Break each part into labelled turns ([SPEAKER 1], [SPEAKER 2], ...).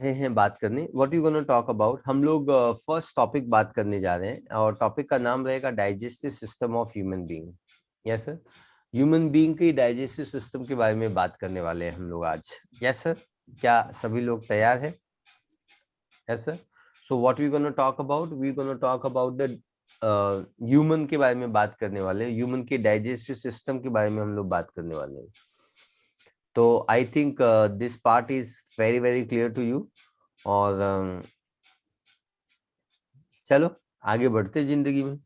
[SPEAKER 1] हैं बात करने what you gonna talk about. हम लोग फर्स्ट टॉपिक बात करने जा रहे हैं और टॉपिक का नाम रहेगा digestive system of human being. Yes sir, human being के डाइजेस्टिव सिस्टम के बारे में बात करने वाले हैं हम लोग आज। यस सर, क्या सभी लोग तैयार हैं? Yes sir, so what we gonna talk about, we gonna talk about the human के बारे में बात करने वाले हैं, ह्यूमन के डाइजेस्टिव सिस्टम के बारे में हम लोग बात करने वाले हैं। तो I think this part is very very clear to you. और चलो आगे बढ़ते जिंदगी में,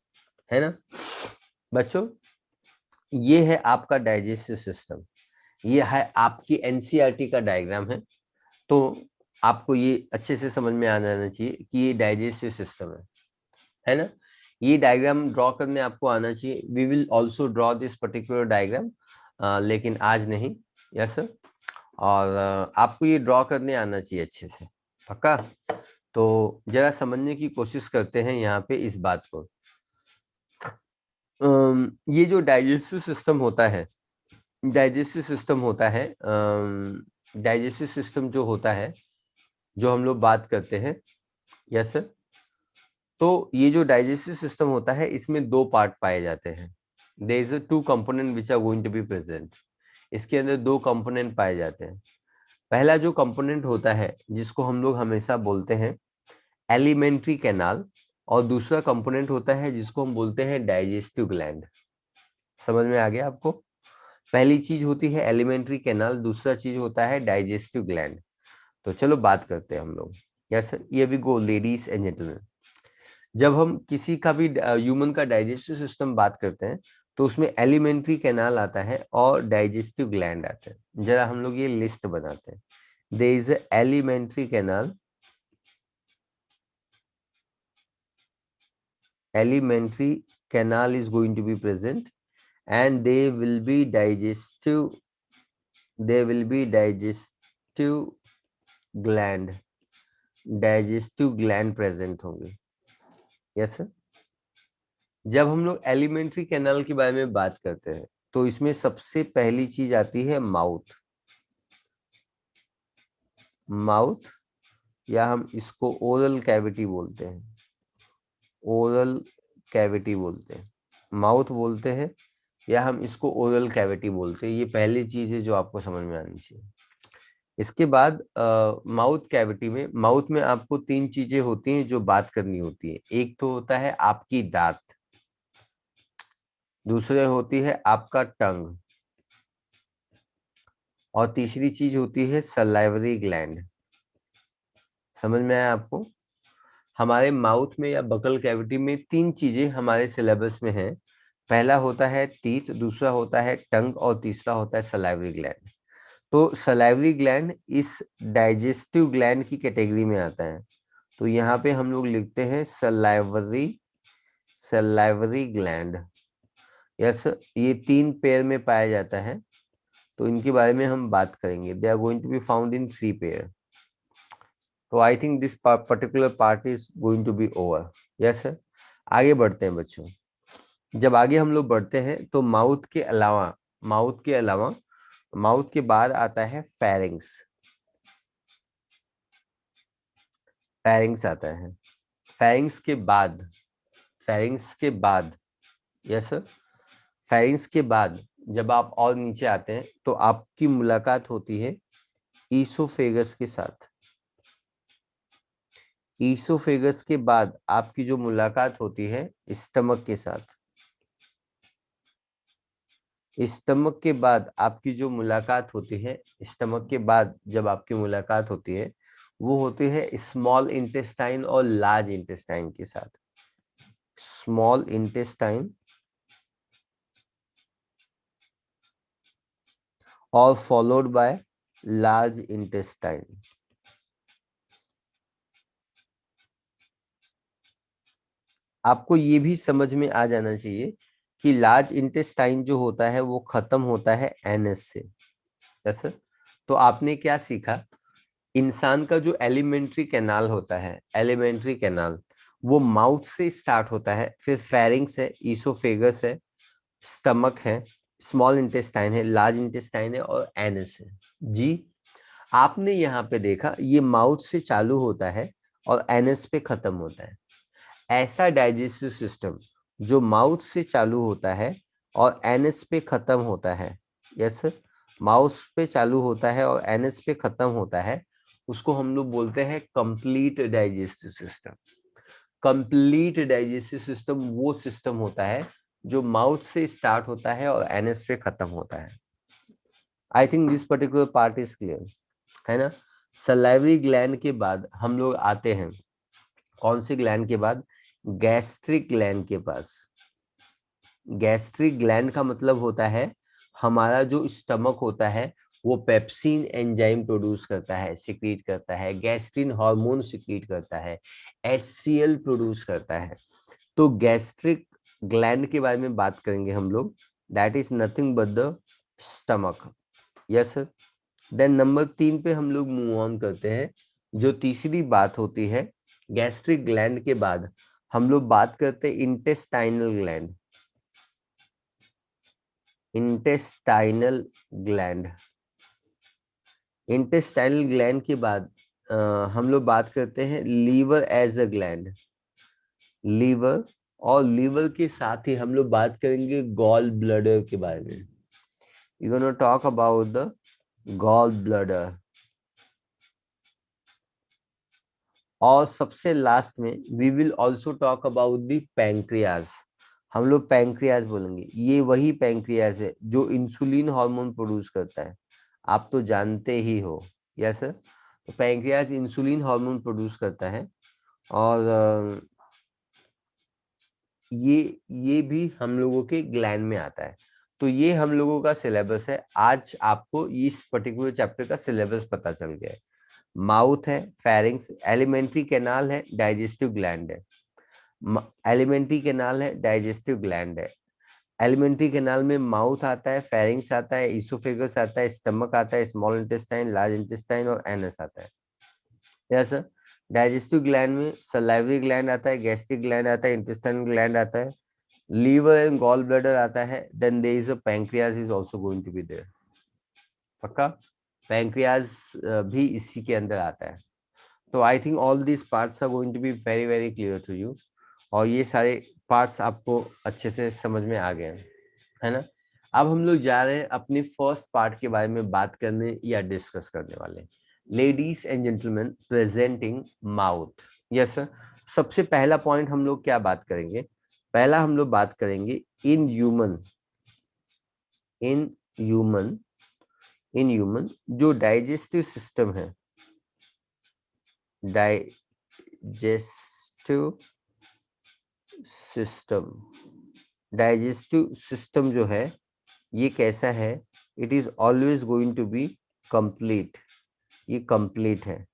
[SPEAKER 1] है ना बच्चों। ये है आपका डाइजेस्टिव सिस्टम, ये है आपकी एनसीईआरटी का डायग्राम है। तो आपको ये अच्छे से समझ में आ जाना चाहिए कि ये डाइजेस्टिव सिस्टम है ना। ये डायग्राम ड्रॉ करने आपको आना चाहिए। We will also draw this particular diagram, लेकिन आज नहीं। यस सर, और आपको ये ड्रॉ करने आना चाहिए अच्छे से, पक्का। तो जरा समझने की कोशिश करते हैं यहाँ पे इस बात को। ये जो डाइजेस्टिव सिस्टम होता है, डाइजेस्टिव सिस्टम होता है, डाइजेस्टिव सिस्टम जो होता है, जो हम लोग बात करते हैं। यस सर, तो ये जो डाइजेस्टिव सिस्टम होता है इसमें दो पार्ट पाए जाते हैं। There is two component which are going to be present. इसके अंदर दो कंपोनेंट पाए जाते हैं। पहला जो कंपोनेंट होता है जिसको हम लोग हमेशा बोलते हैं एलिमेंट्री कैनाल, और दूसरा कंपोनेंट होता है जिसको हम बोलते हैं डाइजेस्टिव ग्लैंड। समझ में आ गया आपको? पहली चीज होती है एलिमेंट्री कैनाल, दूसरा चीज होता है डाइजेस्टिव ग्लैंड। तो चलो बात करते हैं हम लोग। यस सर, ये भी गो लेडीज एंड जेंटलमैन। जब हम किसी का भी ह्यूमन का डाइजेस्टिव सिस्टम बात करते हैं तो उसमें एलिमेंट्री कैनाल आता है और डाइजेस्टिव ग्लैंड आता है। जरा हम लोग ये लिस्ट बनाते हैं। There is elementary canal, elementary canal is going to be present, and they will be digestive gland, digestive gland present होंगे। यस सर, जब हम लोग एलिमेंट्री कैनाल के बारे में बात करते हैं तो इसमें सबसे पहली चीज आती है माउथ। माउथ, या हम इसको ओरल कैविटी बोलते हैं, ओरल कैविटी बोलते हैं, माउथ बोलते हैं, या हम इसको ओरल कैविटी बोलते हैं। ये पहली चीज है जो आपको समझ में आनी चाहिए। इसके बाद माउथ कैविटी में, माउथ में आपको तीन चीजें होती हैं जो बात करनी होती है। एक तो होता है आपकी दांत, दूसरे होती है आपका टंग, और तीसरी चीज होती है सलाइवरी ग्लैंड। समझ में आया आपको? हमारे माउथ में या बकल कैविटी में तीन चीजें हमारे सिलेबस में हैं। पहला होता है टीथ, दूसरा होता है टंग, और तीसरा होता है सलाइवरी ग्लैंड। तो सलाइवरी ग्लैंड इस डाइजेस्टिव ग्लैंड की कैटेगरी में आता है। तो यहाँ पे हम लोग लिखते हैं सलाइवरी ग्लैंड। यस, ये तीन पेयर में पाया जाता है। तो इनके बारे में हम बात करेंगे। They are going to be found in 3 pair. तो I think this particular part is going to be over. Yes sir, आगे बढ़ते हैं बच्चों। जब आगे हम लोग बढ़ते हैं तो माउथ के बाद आता है फेरिंग्स। फेरिंग्स आता है। फेरिंग्स के बाद, फेरिंग्स के बाद, यस सर, फेरिंग्स के बाद जब आप और नीचे आते हैं तो आपकी मुलाकात होती है ईसोफेगस के साथ। ईसोफेगस के बाद आपकी जो मुलाकात होती है स्टमक के साथ। स्टमक के बाद आपकी जो मुलाकात होती है, स्टमक के बाद जब आपकी मुलाकात होती है वो होती है स्मॉल इंटेस्टाइन और लार्ज इंटेस्टाइन के साथ। स्मॉल इंटेस्टाइन और फॉलोड बाय लार्ज इंटेस्टाइन। आपको ये भी समझ में आ जाना चाहिए कि लार्ज इंटेस्टाइन जो होता है वो खत्म होता है एनएस से। यस, तो आपने क्या सीखा? इंसान का जो एलिमेंट्री कैनाल होता है, एलिमेंट्री कैनाल, वो माउथ से स्टार्ट होता है, फिर फेरिंग्स है, ईसोफेगस है, स्टमक है, स्मॉल इंटेस्टाइन है, लार्ज इंटेस्टाइन है और एनएस है। जी, आपने यहाँ पे देखा ये माउथ से चालू होता है और एनएस पे खत्म होता है। ऐसा डाइजेस्टिव सिस्टम जो माउथ से चालू होता है और एनएस पे खत्म होता है, यस, माउथ पे चालू होता है और एनएस पे खत्म होता है, उसको हम लोग बोलते हैं complete digestive system. Complete digestive system वो सिस्टम होता है जो माउथ से स्टार्ट होता है और एनएस पे खत्म होता है। आई think this particular part is clear, है ना। सलाइवरी ग्लैंड के बाद हम लोग आते हैं कौन सी ग्लैंड के बाद? गैस्ट्रिक ग्लैंड के पास। गैस्ट्रिक ग्लैंड का मतलब होता है हमारा जो स्टमक होता है वो पेप्सिन एंजाइम प्रोड्यूस करता है, सिक्रीट करता है, गैस्ट्रिन हार्मोन सिक्रीट करता है, HCl प्रोड्यूस करता है। तो गैस्ट्रिक ग्लैंड के बारे में बात करेंगे हम लोग, that is nothing but the stomach, yes sir. Then number 3 पे हम लोग मूव ऑन करते हैं। जो तीसरी बात होती है गैस्ट्रिक ग्लैंड के बाद हम लोग बात करते हैं intestinal gland. Intestinal gland, intestinal gland के बाद हम लोग बात करते हैं liver as a gland. Liver, और लीवर के साथ ही हम लोग बात करेंगे गॉल ब्लडर के बारे में। You gonna talk about the gall bladder. और सबसे लास्ट में we will also talk about the pancreas. हम लोग पैंक्रियाज बोलेंगे, ये वही पैंक्रियाज है जो इंसुलिन हार्मोन प्रोड्यूस करता है, आप तो जानते ही हो, यस सर। तो पैंक्रियाज इंसुलिन हार्मोन प्रोड्यूस करता है और ये भी हम लोगों के ग्लैंड में आता है। तो ये हम लोगों का सिलेबस है। आज आपको इस पर्टिकुलर चैप्टर का सिलेबस पता चल गया है। माउथ है, फेरिंग्स, एलिमेंट्री कैनाल है, डाइजेस्टिव ग्लैंड है। एलिमेंट्री कैनाल है, डाइजेस्टिव ग्लैंड है। एलिमेंट्री कैनाल में माउथ आता है, फेरिंग्स आता है, इसोफेगस आता है, स्टमक आता है, स्मॉल इंटेस्टाइन, लार्ज इंटेस्टाइन और एनस आता है, यस सर। डाइजेस्टिव ग्लैंड में सलाइवरी ग्लैंड आता है, गैस्ट्रिक ग्लैंड आता है, इंटेस्टाइनल ग्लैंड आता है, लीवर एंड गॉल ब्लैडर आता है, then there is a pancreas is also going to be there. पक्का पैंक्रियाज भी इसी के अंदर आता है। तो I think all this parts are going to be very very clear to you, और ये सारे पार्ट्स आपको अच्छे से समझ में आ गए हैं, है ना। अब हम लोग जा रहे हैं अपने फर्स्ट पार्ट के बारे में बात करने या डिस्कस करने वाले। Ladies and gentleman, presenting mouth, yes sir. सबसे पहला पॉइंट हम लोग क्या बात करेंगे? पहला हम लोग बात करेंगे in human, in human, in human जो डाइजेस्टिव सिस्टम है, डाइजेस्टिव सिस्टम, डाइजेस्टिव सिस्टम जो है ये कैसा है? It is always going to be complete. ये कंप्लीट है।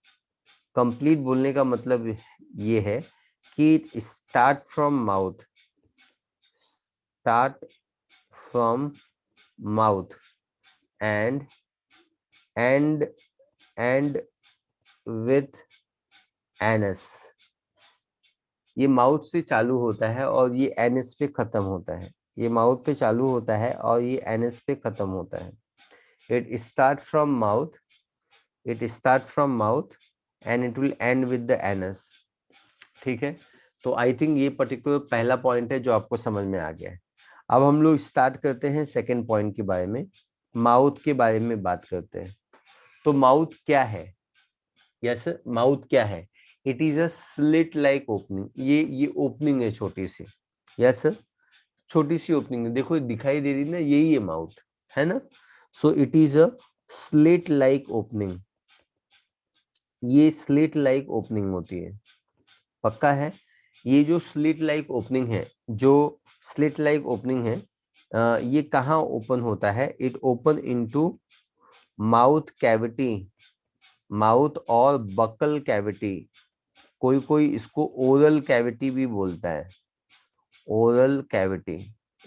[SPEAKER 1] कंप्लीट बोलने का मतलब ये है कि start from mouth, start from mouth and end end with anus. ये माउथ से चालू होता है और ये एनएस पे खत्म होता है। ये माउथ पे चालू होता है और ये एनएस पे खत्म होता है। It start from mouth, it start from mouth and it will and with the anus. ठीक है, तो आई थिंक ये पर्टिकुलर पहला पॉइंट है जो आपको समझ में आ गया है। अब हम लोग स्टार्ट करते हैं सेकेंड पॉइंट के बारे में, माउथ के बारे में बात करते हैं। तो माउथ क्या है? यस, माउथ क्या है? It is a slit like opening. ये ओपनिंग है छोटी सी, यस, छोटी सी ओपनिंग है, देखो दिखाई दे रही ना, यही है माउथ, है ना। सो it is a slit like opening. ये स्लिट लाइक ओपनिंग होती है, पक्का है। ये जो स्लिट लाइक ओपनिंग है, जो स्लिट लाइक ओपनिंग है, ये कहाँ ओपन होता है? It open into mouth cavity, mouth और बकल कैविटी। कोई कोई इसको ओरल कैविटी भी बोलता है, ओरल कैविटी।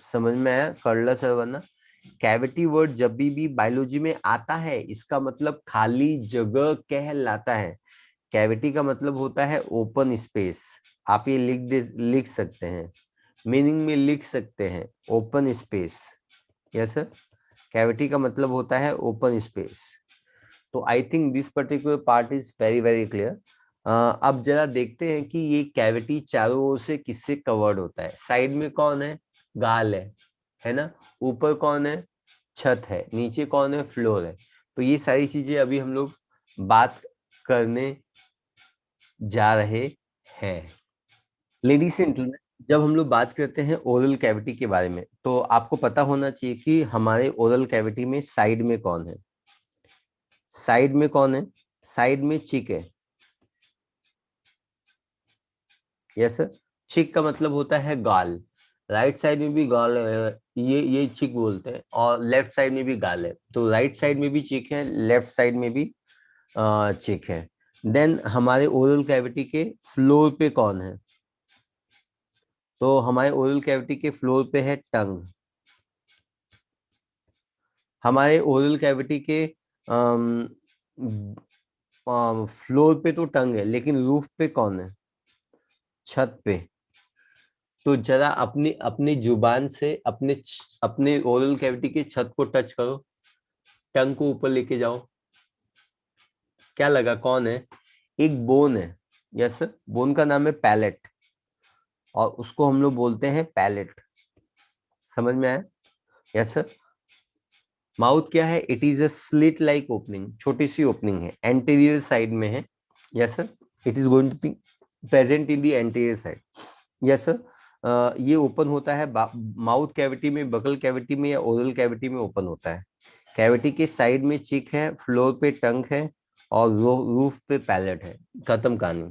[SPEAKER 1] समझ में आया? करला सर वरना कैविटी वर्ड जब भी बायोलॉजी में आता है इसका मतलब खाली जगह कहलाता है। कैविटी का मतलब होता है ओपन स्पेस। आप ये लिख सकते हैं, मीनिंग में लिख सकते हैं open space, yes sir. Cavity का मतलब होता है ओपन स्पेस। तो I think this particular part is very very clear. अब जरा देखते हैं कि ये कैविटी चारों ओर से किससे कवर्ड होता है। साइड में कौन है, गाल है ना। ऊपर कौन है, छत है। नीचे कौन है, फ्लोर है। तो ये सारी चीजें अभी हम लोग बात करने जा रहे हैं। लेडीज एंड जेंटलमैन, जब हम लोग बात करते हैं ओरल कैविटी के बारे में, तो आपको पता होना चाहिए कि हमारे ओरल कैविटी में साइड में कौन है। साइड में कौन है, साइड में चिक है। यस सर, चिक का मतलब होता है गाल। राइट साइड में भी गाल है, ये चिक बोलते हैं। और लेफ्ट साइड में भी गाल है। तो राइट साइड में भी चिक है, लेफ्ट साइड में भी चिक है। देन हमारे ओरल कैविटी के फ्लोर पे कौन है, तो हमारे ओरल कैविटी के फ्लोर पे है टंग। हमारे ओरल कैविटी के फ्लोर पे तो टंग है, लेकिन रूफ पे कौन है, छत पे। तो जरा अपनी अपनी जुबान से अपने ओरल कैविटी के छत को टच करो, टंग को ऊपर लेके जाओ। क्या लगा, कौन है, एक बोन है। यस सर, बोन का नाम है पैलेट, और उसको हम लोग बोलते हैं पैलेट। समझ में आया। Yes sir. माउथ क्या है, it is a slit like opening, छोटी सी ओपनिंग है, एंटीरियर साइड में है। Yes sir, it is going to be present in the anterior side. Yes sir, ये ओपन होता है माउथ कैविटी में, बकल कैविटी में या ओरल कैविटी में ओपन होता है। कैविटी के साइड में चिक है, फ्लोर पे टंग है, और रूफ पे पैलेट है। खत्म कहानी।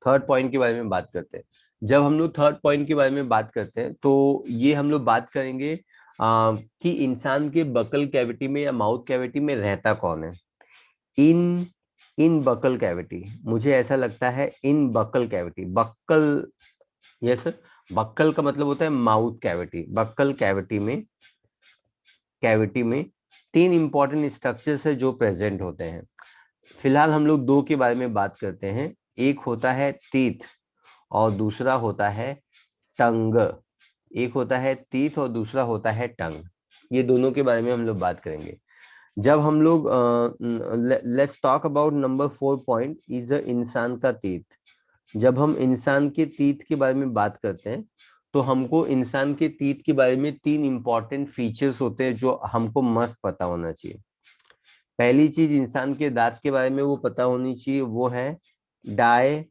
[SPEAKER 1] थर्ड पॉइंट के बारे में बात करते हैं। जब हम लोग थर्ड पॉइंट के बारे में बात करते हैं, तो ये हम लोग बात करेंगे कि इंसान के बकल कैविटी में या माउथ कैविटी में रहता कौन है। इन इन बकल कैविटी, मुझे ऐसा लगता है in buccal cavity, buccal. Yes sir, buccal का मतलब होता है माउथ कैविटी। बक्कल कैविटी में तीन इंपॉर्टेंट स्ट्रक्चर्स है जो प्रेजेंट होते हैं। फिलहाल हम लोग दो के बारे में बात करते हैं। एक होता है तीत, और दूसरा होता है टंग। एक होता है तीत और दूसरा होता है टंग। ये दोनों के बारे में हम लोग बात करेंगे। जब हम लोग let's talk about number 4 point is इंसान का तीत। जब हम इंसान के तीत के बारे में बात करते हैं, तो हमको इंसान के तीत के बारे में तीन इंपॉर्टेंट फीचर्स होते हैं जो हमको मस्त पता होना चाहिए। पहली चीज, इंसान के दांत के बारे में वो पता होनी चाहिए, वो है डायफायोडोंट।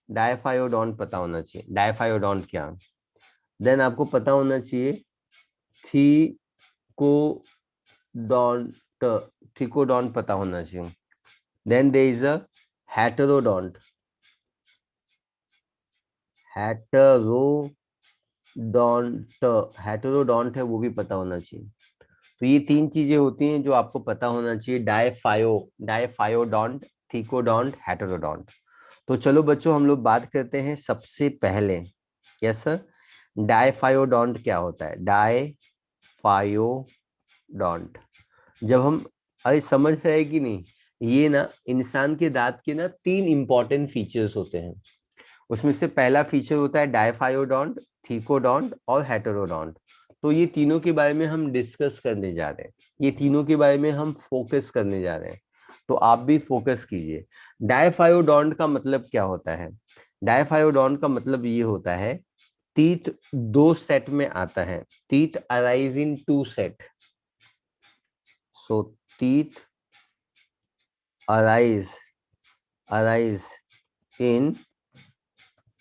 [SPEAKER 1] डायफायोडोंट पता होना चाहिए, डायफायोडोंट क्या। देन आपको पता होना चाहिए थीकोडोंट, थीकोडोंट पता होना चाहिए। Then there is a heterodont, heterodont, heterodont है वो भी पता होना चाहिए। तो ये तीन चीजें होती हैं जो आपको पता होना चाहिए, डायफायोडोंट, थीकोडोंट, हेटेरोडोंट। तो चलो बच्चों, हम लोग बात करते हैं सबसे पहले। यस सर, डायफायोडोंट क्या होता है। डायफायोडोंट, जब हम, अरे समझ रहे हैं कि नहीं, ये ना इंसान के दांत के ना तीन इंपॉर्टेंट फीचर्स होते हैं। उसमें से पहला फीचर होता है डायफायोडोंट, थीकोडोंट और हेटेरोडोंट। तो ये तीनों के बारे में हम डिस्कस करने जा रहे हैं, ये तीनों के बारे में हम फोकस करने जा रहे हैं। तो आप भी फोकस कीजिए। डायफायोडोंट का मतलब क्या होता है। डायफायोडोंट का मतलब ये होता है, टीथ दो सेट में आता है। Teeth arise in two set. So teeth arise arise in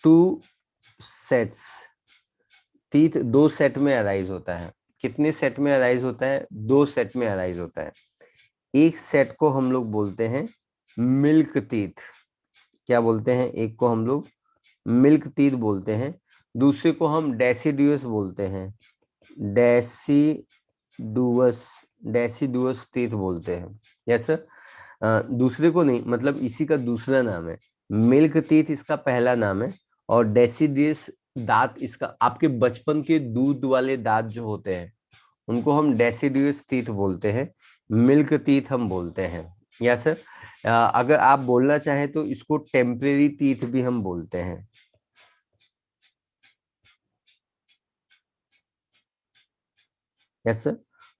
[SPEAKER 1] two sets. Teeth दो सेट में अराइज होता है। कितने सेट में अराइज होता है, दो सेट में अराइज होता है। एक सेट को हम लोग बोलते हैं मिल्क टीथ। क्या बोलते हैं, एक को हम लोग मिल्क टीथ बोलते हैं, दूसरे को हम डेसिडुअस बोलते हैं। डेसिडुअस, डेसिडुअस टीथ बोलते हैं। यस सर, दूसरे को नहीं, मतलब इसी का दूसरा नाम है। मिल्क टीथ इसका पहला नाम है, और डेसिडियस दांत इसका, आपके बचपन के दूध वाले दांत जो होते हैं उनको हम डेसिडियस टीथ बोलते हैं, मिल्क टीथ हम बोलते हैं। या सर, अगर आप बोलना चाहें तो इसको टेम्परेरी टीथ भी हम बोलते हैं। Yes sir.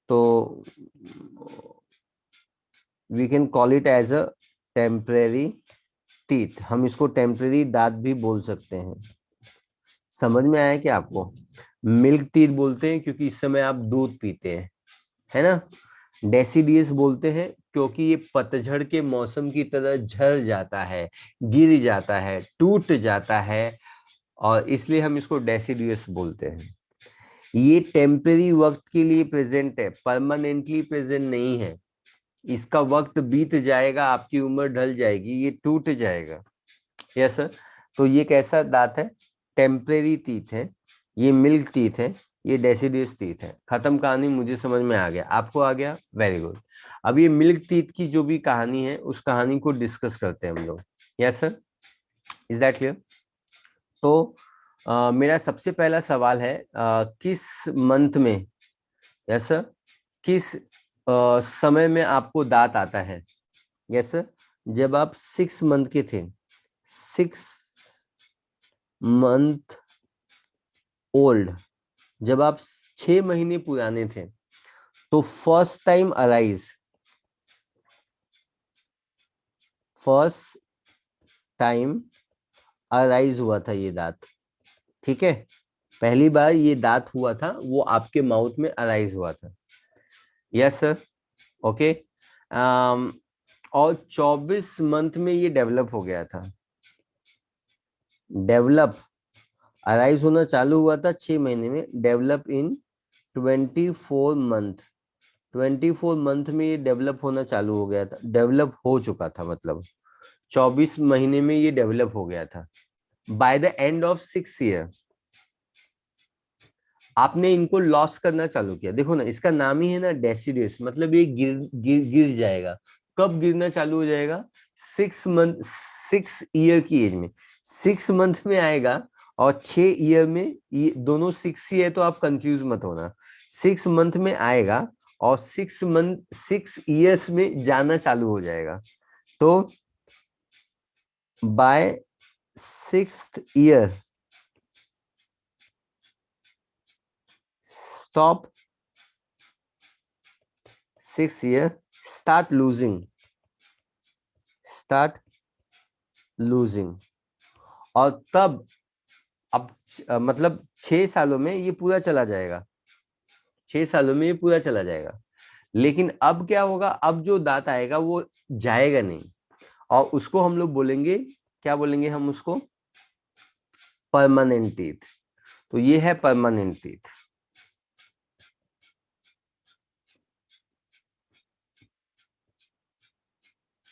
[SPEAKER 1] तो we can call it as a temporary teeth, हम इसको टेम्परेरी दांत भी बोल सकते हैं। समझ में आया क्या आपको? मिल्क टीथ बोलते हैं क्योंकि इस समय आप दूध पीते हैं, है ना। डेसिडियस बोलते हैं क्योंकि ये पतझड़ के मौसम की तरह झड़ जाता है, गिर जाता है, टूट जाता है, और इसलिए हम इसको डेसिडियस बोलते हैं। ये टेम्परेरी वक्त के लिए प्रेजेंट है, परमानेंटली प्रेजेंट नहीं है। इसका वक्त बीत जाएगा, आपकी उम्र ढल जाएगी, ये टूट जाएगा। Yes sir. तो ये कैसा दांत है? टेम्परेरी टीथ है। ये मिल्क टीथ है, ये डेसिडियस टीथ है। खत्म कहानी, मुझे समझ में आ गया, आपको आ गया, वेरी गुड। अब ये मिल्क टीथ की जो भी कहानी है उस कहानी को डिस्कस करते हैं हम लोग। Yes sir, is that clear? तो मेरा सबसे पहला सवाल है, किस मंथ में, यस सर, किस समय में आपको दांत आता है? यस सर, जब आप 6 मंथ के थे, 6 मंथ ओल्ड, जब आप 6 महीने पुराने थे, तो फर्स्ट टाइम अराइज हुआ था ये दांत। ठीक है, पहली बार ये दांत हुआ था, वो आपके माउथ में अराइज हुआ था। Yes sir, okay. और 24 मंथ में ये डेवलप हो गया था। डेवलप, अराइज होना चालू हुआ था 6 महीने में, डेवलप इन 24 मंथ। 24 मंथ में ये डेवलप होना चालू हो गया था, डेवलप हो चुका था, मतलब 24 महीने में ये डेवलप हो गया था। By the end of 6 year आपने इनको लॉस करना चालू किया। देखो ना, इसका नाम ही है ना डेसिडियस, मतलब ये गिर जाएगा। कब गिरना चालू हो जाएगा? 6 मंथ, 6 ईयर की एज में। 6 मंथ में आएगा और 6 ईयर में, ये दोनों 6 ही है तो आप कंफ्यूज मत होना। 6 मंथ में आएगा और 6 ईयर्स में जाना चालू हो जाएगा। तो by 6th year stop, 6 year start losing, और तब अब मतलब 6 सालों में ये पूरा चला जाएगा। 6 सालों में ये पूरा चला जाएगा। लेकिन अब क्या होगा? अब जो दांत आएगा वो जाएगा नहीं, और उसको हम लोग बोलेंगे, क्या बोलेंगे हम उसको? Permanent teeth. तो ये है परमानेंट टीथ।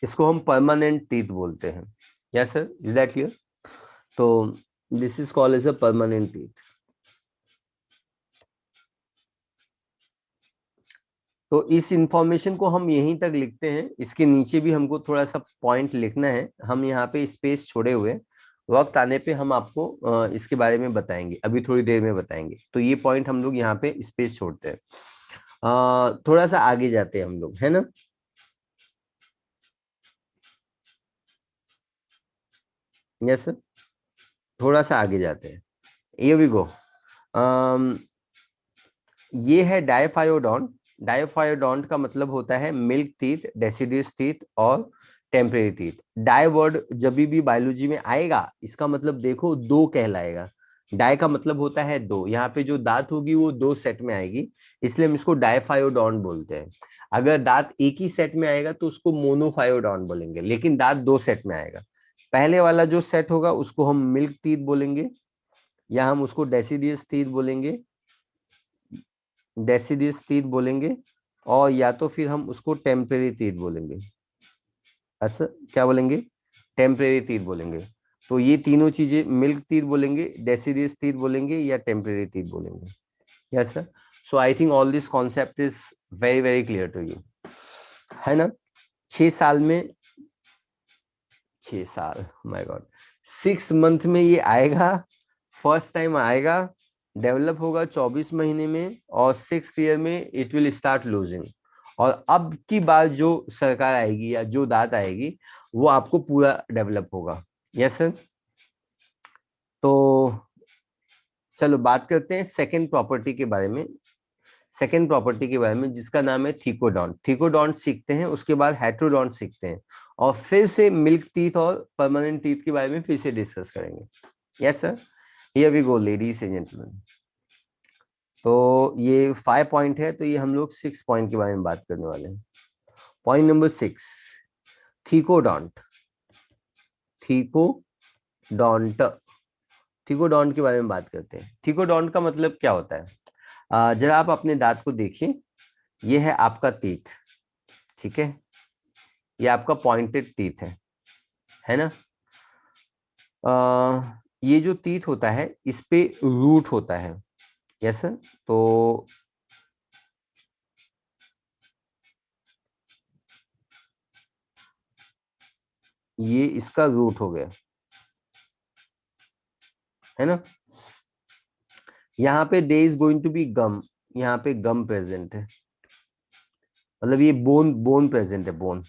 [SPEAKER 1] इसको हम परमानेंट टीथ बोलते हैं। Yes sir, is that clear? तो this is called as a permanent teeth. तो इस इंफॉर्मेशन को हम यहीं तक लिखते हैं, इसके नीचे भी हमको थोड़ा सा पॉइंट लिखना है, हम यहाँ पे स्पेस छोड़े हुए, वक्त आने पे हम आपको इसके बारे में बताएंगे, अभी थोड़ी देर में बताएंगे। तो ये पॉइंट हम लोग यहाँ पे स्पेस छोड़ते हैं। थोड़ा सा आगे जाते हैं हम लोग, है ना। यस सर, थोड़ा सा आगे जाते हैं। ये भी गो, ये है डायफायोडोंट। डायफायोडोंट का मतलब होता है मिल्क टीथ, डेसिडियस टीथ और टेम्परेरी टीथ। डाई वर्ड जब भी बायोलॉजी में आएगा, इसका मतलब देखो दो कहलाएगा। डाई का मतलब होता है दो, यहाँ पे जो दांत होगी वो दो सेट में आएगी, इसलिए हम इसको डायफायोडोंट बोलते हैं। अगर दांत एक ही सेट में आएगा तो उसको मोनोफायोडोंट बोलेंगे, लेकिन दांत दो सेट में आएगा। पहले वाला जो सेट होगा उसको हम मिल्क टीथ बोलेंगे, या हम उसको डेसिडियस टीथ बोलेंगे, डेसिडियस टीथ बोलेंगे, और या तो फिर हम उसको टेम्परेरी टीथ बोलेंगे। ऐसा क्या बोलेंगे? टेम्परेरी टीथ बोलेंगे। तो ये तीनों चीजें, मिल्क टीथ बोलेंगे, डेसिडियस टीथ बोलेंगे, या टेम्परेरी टीथ बोलेंगे। Yes sir. So I think all this concept is very very clear to you, है ना। 6 साल में, 6 साल, माय गॉड, 6 मंथ में ये आएगा, फर्स्ट टाइम आएगा, डेवलप होगा 24 महीने में, और 6th ईयर में इट विल स्टार्ट लूजिंग। और अब की बार जो सरकार आएगी या जो दांत आएगी वो आपको पूरा डेवलप होगा। Yes sir. तो चलो बात करते हैं सेकंड प्रॉपर्टी के बारे में। सेकेंड प्रॉपर्टी के बारे में जिसका नाम है थीकोडॉन्ट। थीकोडॉन्ट सीखते हैं, उसके बाद हेटेरोडॉन्ट सीखते हैं, और फिर से मिल्क टीथ और परमानेंट टीथ के बारे में फिर से डिस्कस करेंगे। Yes sir, here we go ladies and gentleman. तो ये 5 पॉइंट है, तो ये हम लोग 6 पॉइंट के बारे में बात करने वाले हैं। Point number 6, thecodont. Thecodont, thecodont के बारे में बात करते हैं। थीकोडॉन्ट का मतलब क्या होता है? जरा आप अपने दांत को देखिए, ये है आपका टीथ, ठीक है, ये आपका पॉइंटेड टीथ है ना। ये जो टीथ होता है इस पे रूट होता है। यस सर, तो ये इसका रूट हो गया, है ना। यहाँ पे there is going to be gum, यहाँ पे गम प्रेजेंट है, मतलब ये बोन, बोन प्रेजेंट है, बोन,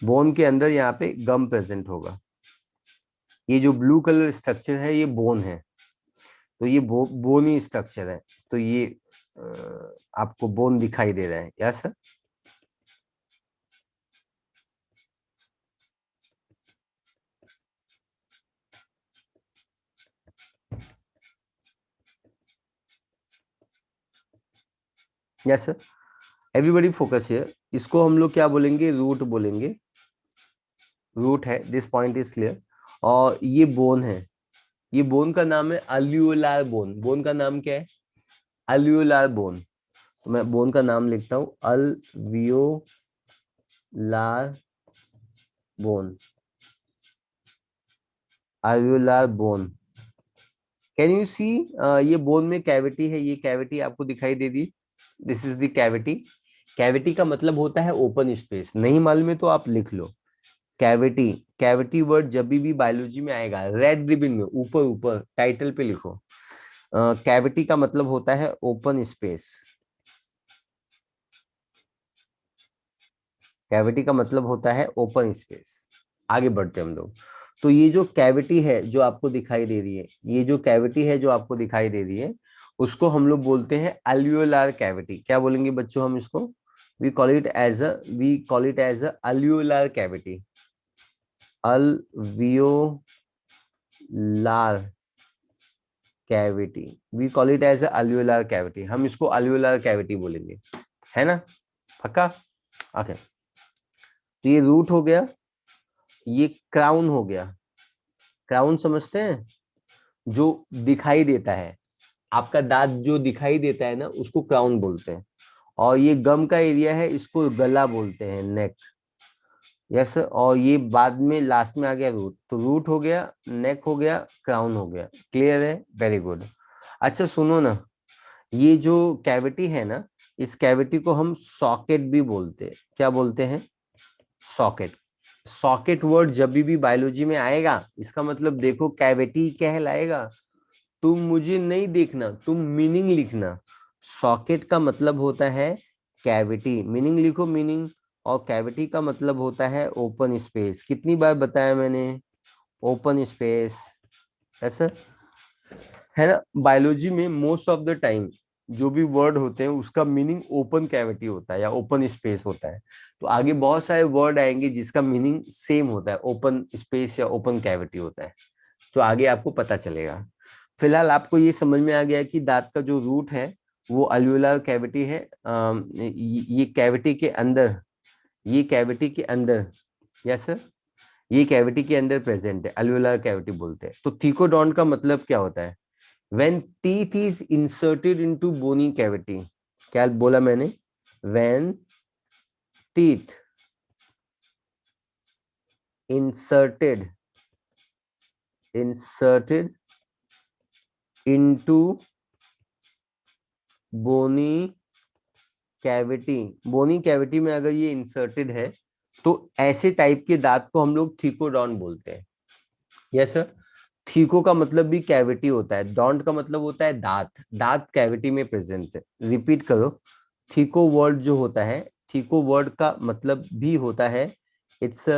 [SPEAKER 1] बोन के अंदर यहाँ पे गम प्रेजेंट होगा। ये जो ब्लू कलर स्ट्रक्चर है ये बोन है, तो ये बोनी स्ट्रक्चर है, तो ये आपको बोन दिखाई दे रहा है। Yes sir, yes sir, everybody focus here. इसको हम लोग क्या बोलेंगे? रूट बोलेंगे, रूट है, दिस पॉइंट इज क्लियर। और ये बोन है, ये बोन का नाम है अल्वियोलार बोन। बोन का नाम क्या है? Alveolar bone. तो मैं बोन का नाम लिखता हूं, alveolar bone, alveolar bone. Can you see, ये बोन में कैविटी है, ये कैविटी आपको दिखाई दे दी, this is the cavity. Cavity का मतलब होता है ओपन स्पेस, नहीं मालूम है तो आप लिख लो कैविटी। कैविटी वर्ड जब भी बायोलॉजी में आएगा रेड रिबन में ऊपर ऊपर टाइटल पे लिखो, कैविटी का मतलब होता है ओपन स्पेस। कैविटी का मतलब होता है ओपन स्पेस। आगे बढ़ते हम लोग। तो ये जो कैविटी है जो आपको दिखाई दे रही है, ये जो कैविटी है जो आपको दिखाई दे रही है, उसको हम लोग बोलते हैं अल्वियोलार कैविटी। क्या बोलेंगे बच्चों हम इसको? We call it as a alveolar cavity, alveolar cavity, we call it as alveolar cavity. हम इसको अल्वियोलार कैविटी बोलेंगे, है ना, पक्का? ओके, तो ये रूट हो गया, ये क्राउन हो गया। क्राउन समझते हैं? जो दिखाई देता है, आपका दांत जो दिखाई देता है ना, उसको क्राउन बोलते हैं। और ये गम का एरिया है, इसको गला बोलते हैं, नेक। यस, और ये बाद में लास्ट में आ गया रूट, तो रूट हो गया, नेक हो गया, क्राउन हो गया। क्लियर है? Very good. अच्छा सुनो ना, ये जो कैविटी है ना, इस कैविटी को हम सॉकेट भी बोलते हैं। क्या बोलते हैं? सॉकेट। सॉकेट वर्ड जब भी बायोलॉजी में आएगा, इसका मतलब देखो कैविटी कहलाएगा। तुम मुझे नहीं देखना, तुम मीनिंग लिखना। सॉकेट का मतलब होता है कैविटी, मीनिंग लिखो, मीनिंग। और कैविटी का मतलब होता है ओपन स्पेस। कितनी बार बताया मैंने? ओपन स्पेस, ऐसा है ना। बायोलॉजी में मोस्ट ऑफ द टाइम जो भी वर्ड होते हैं उसका मीनिंग ओपन कैविटी होता है या ओपन स्पेस होता है। तो आगे बहुत सारे वर्ड आएंगे जिसका मीनिंग सेम होता है, ओपन स्पेस या ओपन कैविटी होता है, तो आगे आपको पता चलेगा। फिलहाल आपको ये समझ में आ गया कि दांत का जो रूट है वो अल्वियोलार कैविटी है। ये कैविटी के अंदर, ये कैविटी के अंदर, यस सर, ये कैविटी के अंदर प्रेजेंट है, अल्वियोलार कैविटी बोलते हैं। तो थीकोडॉन्ट का मतलब क्या होता है? When teeth is inserted into bony cavity, क्या बोला मैंने? When teeth inserted into bony cavity, bony cavity में अगर ये इंसर्टेड है तो ऐसे टाइप के दांत को हम लोग थीकोडॉन्ट बोलते हैं। यस सर, थीको का मतलब भी कैविटी होता है, डॉन्ट का मतलब होता है दांत, दांत कैविटी में प्रेजेंट है। रिपीट करो, थीको वर्ड जो होता है, थीको वर्ड का मतलब भी होता है, इट्स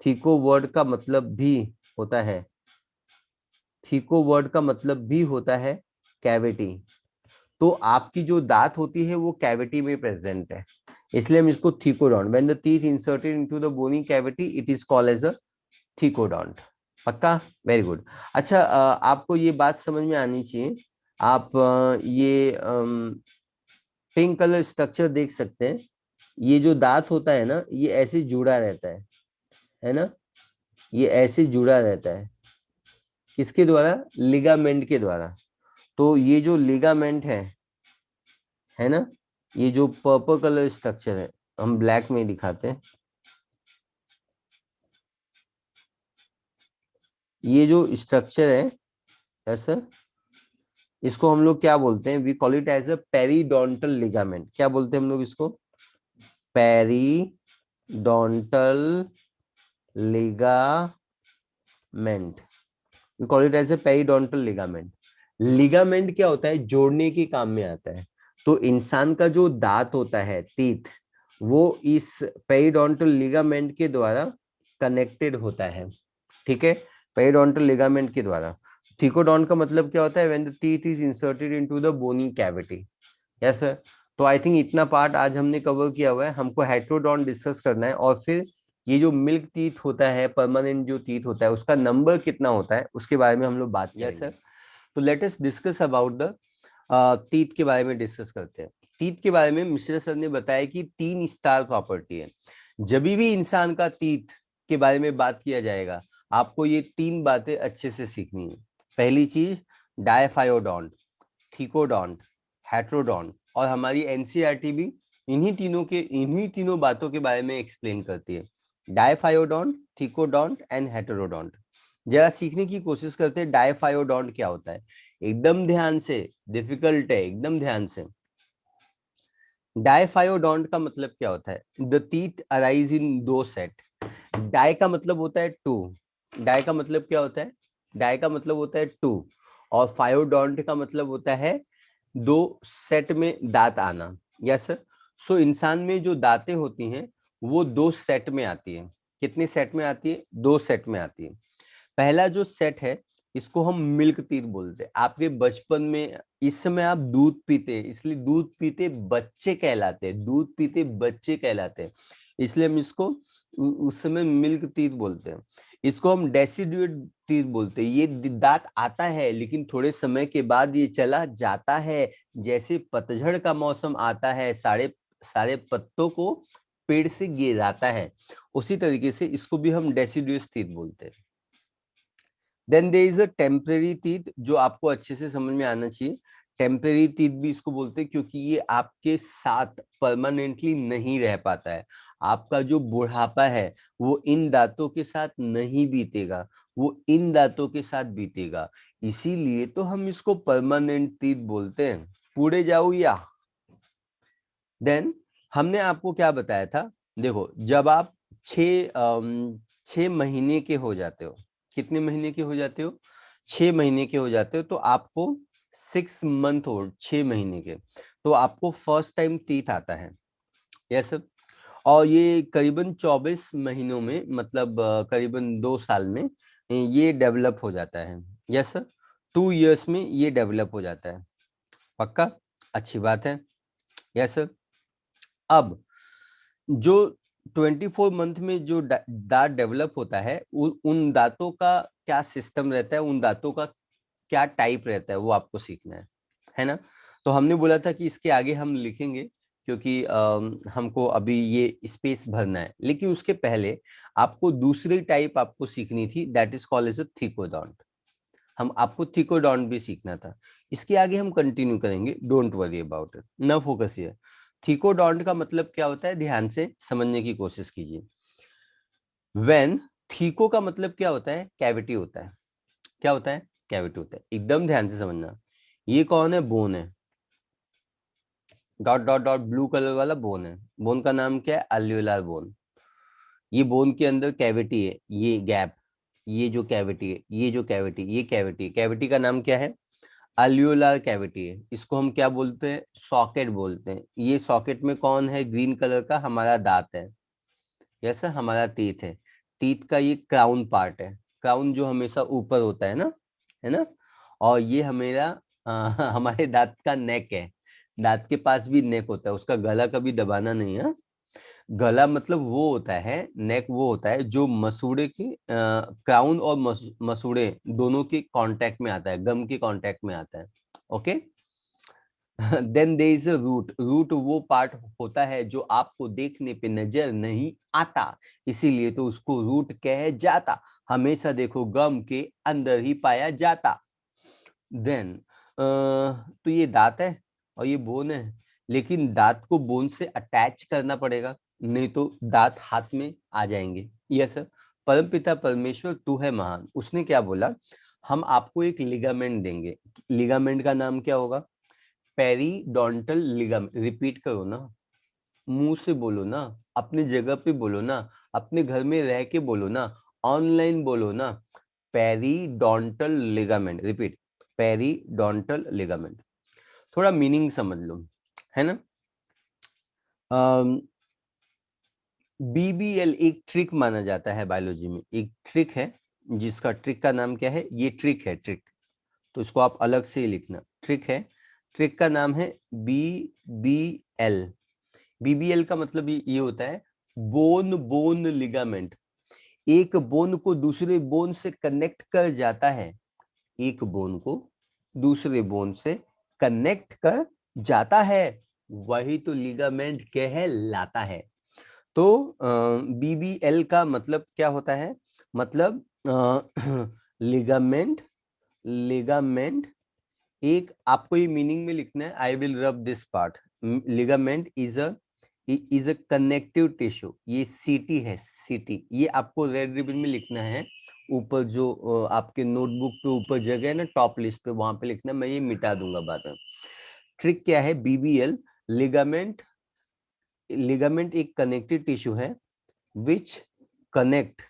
[SPEAKER 1] थीको वर्ड का मतलब भी होता है, थीको वर्ड का मतलब भी होता है कैविटी। तो आपकी जो दांत होती है वो कैविटी में प्रेजेंट है, इसलिए हम इसको thecodont, when the teeth inserted into the bony cavity it is called as a thecodont. पक्का, वेरी गुड। अच्छा, आपको ये बात समझ में आनी चाहिए। आप ये पिंक कलर स्ट्रक्चर देख सकते हैं। ये जो दांत होता है ना, ये ऐसे जुड़ा रहता है ना, ये ऐसे जुड़ा रहता है, किसके द्वारा? लिगामेंट के द्वारा। तो ये जो लिगामेंट है ना, ये जो पर्पल कलर स्ट्रक्चर है, हम ब्लैक में दिखाते हैं। ये जो स्ट्रक्चर है ऐसा, इसको हम लोग क्या बोलते हैं? We call it as a periodontal ligament. क्या बोलते हैं हम लोग इसको? Periodontal ligament. We call it as a periodontal ligament. Ligament क्या होता है? जोड़ने के काम में आता है। तो इंसान का जो दांत होता है, टीथ, वो इस पेरीडोंटल लिगामेंट के द्वारा कनेक्टेड होता है। ठीक है, पेरीडोंटल लिगामेंट के द्वारा। थीकोडॉन्ट का मतलब क्या होता है? When the teeth is inserted into the bony cavity. Yes sir. तो आई थिंक इतना पार्ट आज हमने कवर किया हुआ है। हमको हेटेरोडॉन्ट डिस्कस करना है, और फिर ये जो मिल्क टीथ होता है, परमानेंट जो टीथ होता है, उसका नंबर कितना होता है उसके बारे में हम लोग बात करेंगे। Yes sir. तो let us discuss about the teeth के बारे में डिस्कस करते हैं। टीथ के बारे में मिश्रा सर ने बताया कि 3 स्टार प्रॉपर्टी है। जब भी इंसान का टीथ के बारे में बात किया जाएगा, आपको ये 3 बातें अच्छे से सीखनी है। पहली चीज, डायफायोडोंट, थीकोडोंट, हेटेरोडोंट। और हमारी एनसीईआरटी भी इन्हीं तीनों बातों के बारे में एक्सप्लेन करती है। डायफायोडोंट, थीकोडोंट एंड हेटेरोडोंट। जरा सीखने की कोशिश करते हैं डायफायोडोंट क्या होता है। एकदम ध्यान से, डिफिकल्ट है, एकदम ध्यान से। डायफायोडोंट का मतलब क्या होता है? The teeth arise in 2 set. Di का मतलब होता है 2। डाय का मतलब क्या होता है? डाय का मतलब होता है 2। और फायोडोंट का मतलब होता है 2 सेट में दांत आना। Yes sir. सो इंसान में जो दांतें होती हैं वो 2 सेट में आती है। कितने सेट में आती है? 2 सेट में आती है। पहला जो सेट है, इसको हम मिल्क टीथ बोलते हैं। आपके बचपन में इस समय आप दूध पीते हैं, इसलिए दूध पीते बच्चे कहलाते हैं, दूध पीते बच्चे कहलाते हैं, इसलिए हम इसको उस समय मिल्क टीथ बोलते हैं। इसको हम डेसिडुएट टीथ बोलते हैं। ये दांत आता है लेकिन थोड़े समय के बाद ये चला जाता है। जैसे पतझड़ का मौसम आता है, सारे सारे पत्तों को पेड़ से गिराता है, उसी तरीके से इसको भी हम डेसिडुअस टीथ बोलते हैं। Then there is a temporary teeth, जो आपको अच्छे से समझ में आना चाहिए। टेम्परेरी टीथ भी इसको बोलते हैं क्योंकि ये आपके साथ परमानेंटली नहीं रह पाता है। आपका जो बुढ़ापा है वो इन दांतों के साथ नहीं बीतेगा, वो इन दांतों के साथ बीतेगा, इसीलिए तो हम इसको परमानेंट टीथ बोलते हैं। पूरे जाओ या। देन हमने आपको क्या बताया था? देखो, जब आप 6 महीने के हो जाते हो, कितने महीने के हो जाते हो? 6 महीने के हो जाते हो, तो आपको 6 मंथ ओल्ड, 6 महीने के, तो आपको फर्स्ट टाइम टीथ आता है। यस। और ये करीबन 24 महीनों में, मतलब करीबन 2 साल में ये डेवलप हो जाता है। Yes sir. 2 इयर्स में ये डेवलप हो जाता है। पक्का, अच्छी बात है। Yes sir. अब जो 24 मंथ में जो दांत डेवलप होता है, उन दांतों का क्या सिस्टम रहता है, उन दांतों का क्या टाइप रहता है, वो आपको सीखना है ना। तो हमने बोला था कि इसके आगे हम लिखेंगे, क्योंकि हमको अभी ये स्पेस भरना है। लेकिन उसके पहले आपको दूसरी टाइप आपको सीखनी थी, that is called as a thecodont. हम आपको थीकोडोंट भी सीखना था। इसके आगे हम कंटिन्यू करेंगे, डोंट वरी अबाउट इट, ना फोकस हियर। थीकोडोंट का मतलब क्या होता है, ध्यान से समझने की कोशिश कीजिए। व्हेन, थीको का मतलब क्या होता है? कैविटी होता है। क्या होता है? कैविटी होता है। एकदम ध्यान से समझना। ये कौन है? बोन है। Dot dot dot blue colour वाला बोन है। बोन का नाम क्या है? Alveolar bone. ये बोन के अंदर कैविटी है, ये गैप, ये जो कैविटी है, ये जो कैविटी, ये कैविटी, कैविटी का नाम क्या है? अल्वियोलार कैविटी है। इसको हम क्या बोलते हैं? सॉकेट बोलते हैं। ये सॉकेट में कौन है? ग्रीन कलर का हमारा दांत है। यस, हमारा टीथ है। टीथ का ये क्राउन पार्ट है। क्राउन जो हमेशा ऊपर होता है ना, है ना। और ये हमेरा हमारे दांत का नेक है, दांत के पास भी नेक होता है, उसका गला कभी दबाना नहीं है। गला मतलब वो होता है, नेक वो होता है जो मसूड़े के क्राउन और मसूड़े दोनों के कांटेक्ट में आता है, गम के कांटेक्ट में आता है। Okay, then there is a root. Root वो पार्ट होता है जो आपको देखने पे नजर नहीं आता, इसीलिए तो उसको रूट कहे जाता। हमेशा देखो गम के अंदर ही पाया जाता। देन तो ये दांत है और ये बोन है, लेकिन दांत को बोन से अटैच करना पड़ेगा, नहीं तो दांत हाथ में आ जाएंगे। Yes sir. परमपिता परमेश्वर तू है महान, उसने क्या बोला, हम आपको एक लिगामेंट देंगे। लिगामेंट का नाम क्या होगा, पेरीडोंटल लिगामेंट। रिपीट करो ना, मुंह से बोलो ना, अपने जगह पे बोलो ना, अपने घर में रह के बोलो ना, ऑनलाइन बोलो ना, periodontal ligament. Repeat, periodontal ligament. थोड़ा मीनिंग समझ लो, है ना। बीबीएल एक ट्रिक माना जाता है बायोलॉजी में, एक ट्रिक है जिसका ट्रिक का नाम क्या है, ये ट्रिक है, ट्रिक, तो इसको आप अलग से लिखना, ट्रिक है, ट्रिक का नाम है बीबीएल। बीबीएल का मतलब ये होता है बोन बोन लिगामेंट। एक बोन को दूसरे बोन से कनेक्ट कर जाता है, एक बोन को दूसरे बोन से कनेक्ट कर जाता है, वही तो लिगामेंट कहलाता है। तो बीबीएल का मतलब क्या होता है, मतलब लिगामेंट, लिगामेंट एक आपको ये मीनिंग में लिखना है, I will rub this part. Ligament is a connective tissue, ये सीटी है, सीटी, ये आपको रेड रिबन में लिखना है, ऊपर जो आपके नोटबुक पे ऊपर जगह है ना, टॉप लिस्ट पे, वहां पे लिखना, मैं ये मिटा दूंगा बाद में। ट्रिक क्या है, बीबीएल लिगामेंट, लिगामेंट एक कनेक्टिव टिश्यू है which connect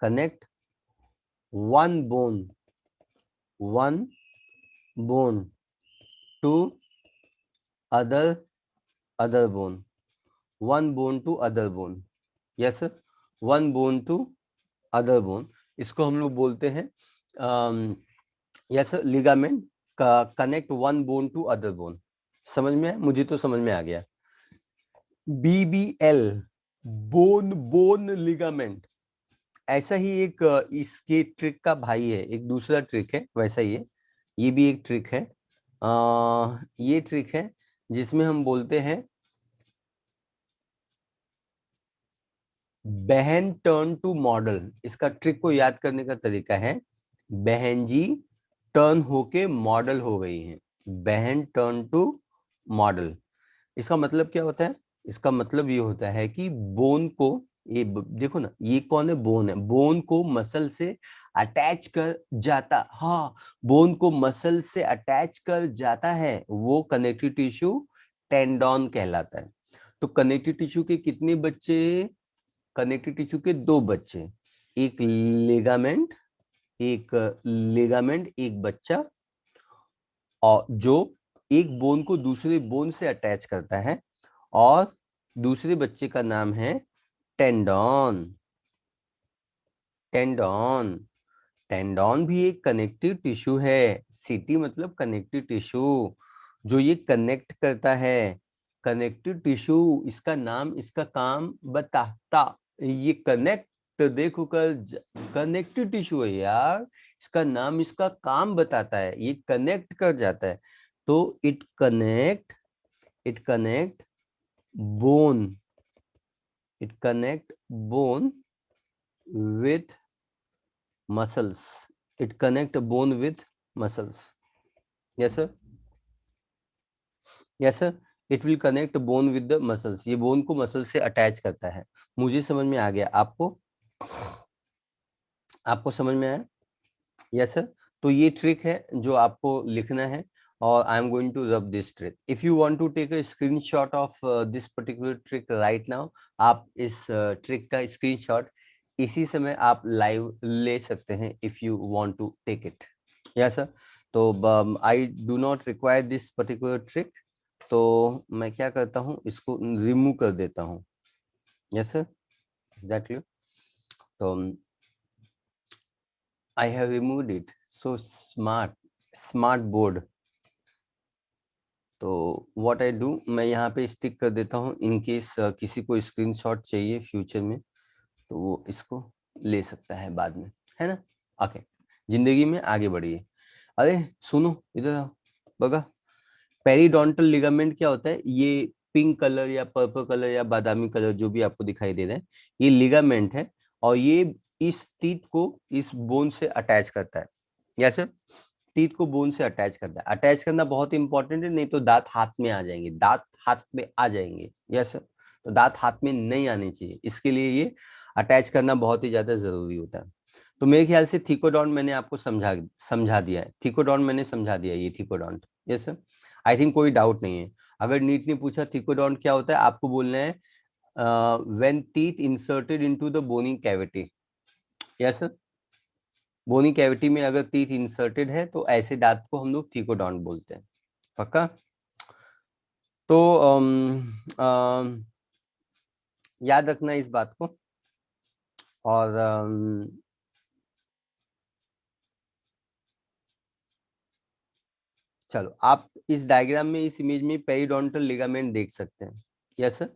[SPEAKER 1] connect one bone, one bone to other other bone, one bone to other bone. Yes, one bone to other bone, इसको हम लोग बोलते हैं यस लिगामेंट का connect one bone to other bone. समझ में है, मुझे तो समझ में आ गया। बीबीएल बोन बोन लिगामेंट, ऐसा ही एक इसके ट्रिक का भाई है, एक दूसरा ट्रिक है वैसा ही है, ये भी एक ट्रिक है। ये ट्रिक है जिसमें हम बोलते हैं बहन टर्न टू मॉडल। इसका ट्रिक को याद करने का तरीका है, बहन जी टर्न होके मॉडल हो गई हैं, बहन टर्न टू मॉडल। इसका मतलब क्या होता है, इसका मतलब ये होता है कि बोन को, ये देखो ना, ये कौन है, बोन है, बोन को मसल से अटैच कर जाता, हाँ, बोन को मसल से अटैच कर जाता है, वो कनेक्टिव टिश्यू टेंडन कहलाता है। तो कनेक्टिव टिश्यू के कितने बच्चे, कनेक्टिव टिश्यू के दो बच्चे, एक लिगामेंट, एक लिगामेंट, एक बच्चा, और जो एक बोन को दूसरे बोन से अटैच करता है, और दूसरे बच्चे का नाम है टेंडन। टेंडन, टेंडन भी एक कनेक्टिव टिश्यू है, सीटी मतलब कनेक्टिव टिश्यू, जो ये कनेक्ट करता है, कनेक्टिव टिश्यू, इसका नाम इसका काम बताता, ये कनेक्ट, देखो कर, कनेक्टिव टिश्यू है यार, इसका नाम इसका काम बताता है, ये कनेक्ट कर जाता है। तो it connect bone, it connect bone with muscles, it connect bone with muscles. Yes sir, yes sir, it will connect bone with the muscles, ये बोन को मसल से अटैच करता है। मुझे समझ में आ गया, आपको, आपको समझ में आया। Yes sir. तो ये ट्रिक है जो आपको लिखना है, और I am going to rub this trick. If you want to take a screenshot of this particular trick right now, आप इस ट्रिक का स्क्रीनशॉट इसी समय आप लाइव ले सकते हैं, if you want to take it. Yes sir. तो I do not require this particular trick, तो मैं क्या करता हूँ, इसको रिमूव कर देता हूँ। Yes sir, is that clear? तो I have removed it. So smart. Smart board, तो व्हाट आई डू, मैं यहाँ पे स्टिक कर देता हूँ इन केस किसी को स्क्रीनशॉट चाहिए फ्यूचर में तो वो इसको ले सकता है बाद में, है ना। ओके, जिंदगी में आगे बढ़िए। अरे सुनो इधर आओ, बगा पेरिडोंटल लिगामेंट क्या होता है, ये पिंक कलर या पर्पल कलर या बादामी कलर जो भी आपको दिखाई दे रहा है, ये लिगामेंट है और ये इस टीथ को इस बोन से अटैच करता है। यस सर, टीथ को बोन से अटैच करता है। अटैच करना बहुत इंपॉर्टेंट है, नहीं तो दांत हाथ में आ जाएंगे, दांत हाथ में आ जाएंगे। यस सर, तो दांत हाथ में नहीं आने चाहिए, इसके लिए ये अटैच करना बहुत ही ज्यादा जरूरी होता है। तो मेरे ख्याल से थीकोडॉन मैंने आपको समझा दिया है, थीकोडॉन मैंने समझा दिया, ये thecodont. Yes sir, I think कोई डाउट नहीं है। अगर नीट ने पूछा थीकोडॉन्ट क्या होता है, आपको बोलना है when teeth inserted into the bony cavity. Yes sir, bony cavity में अगर टीथ इंसर्टेड है तो ऐसे दांत को हम लोग थीकोडॉन्ट बोलते हैं। पक्का? तो याद रखना इस बात को। और चलो, आप इस डायग्राम में, इस इमेज में पेरिडोंटल लिगामेंट देख सकते हैं। यस सर,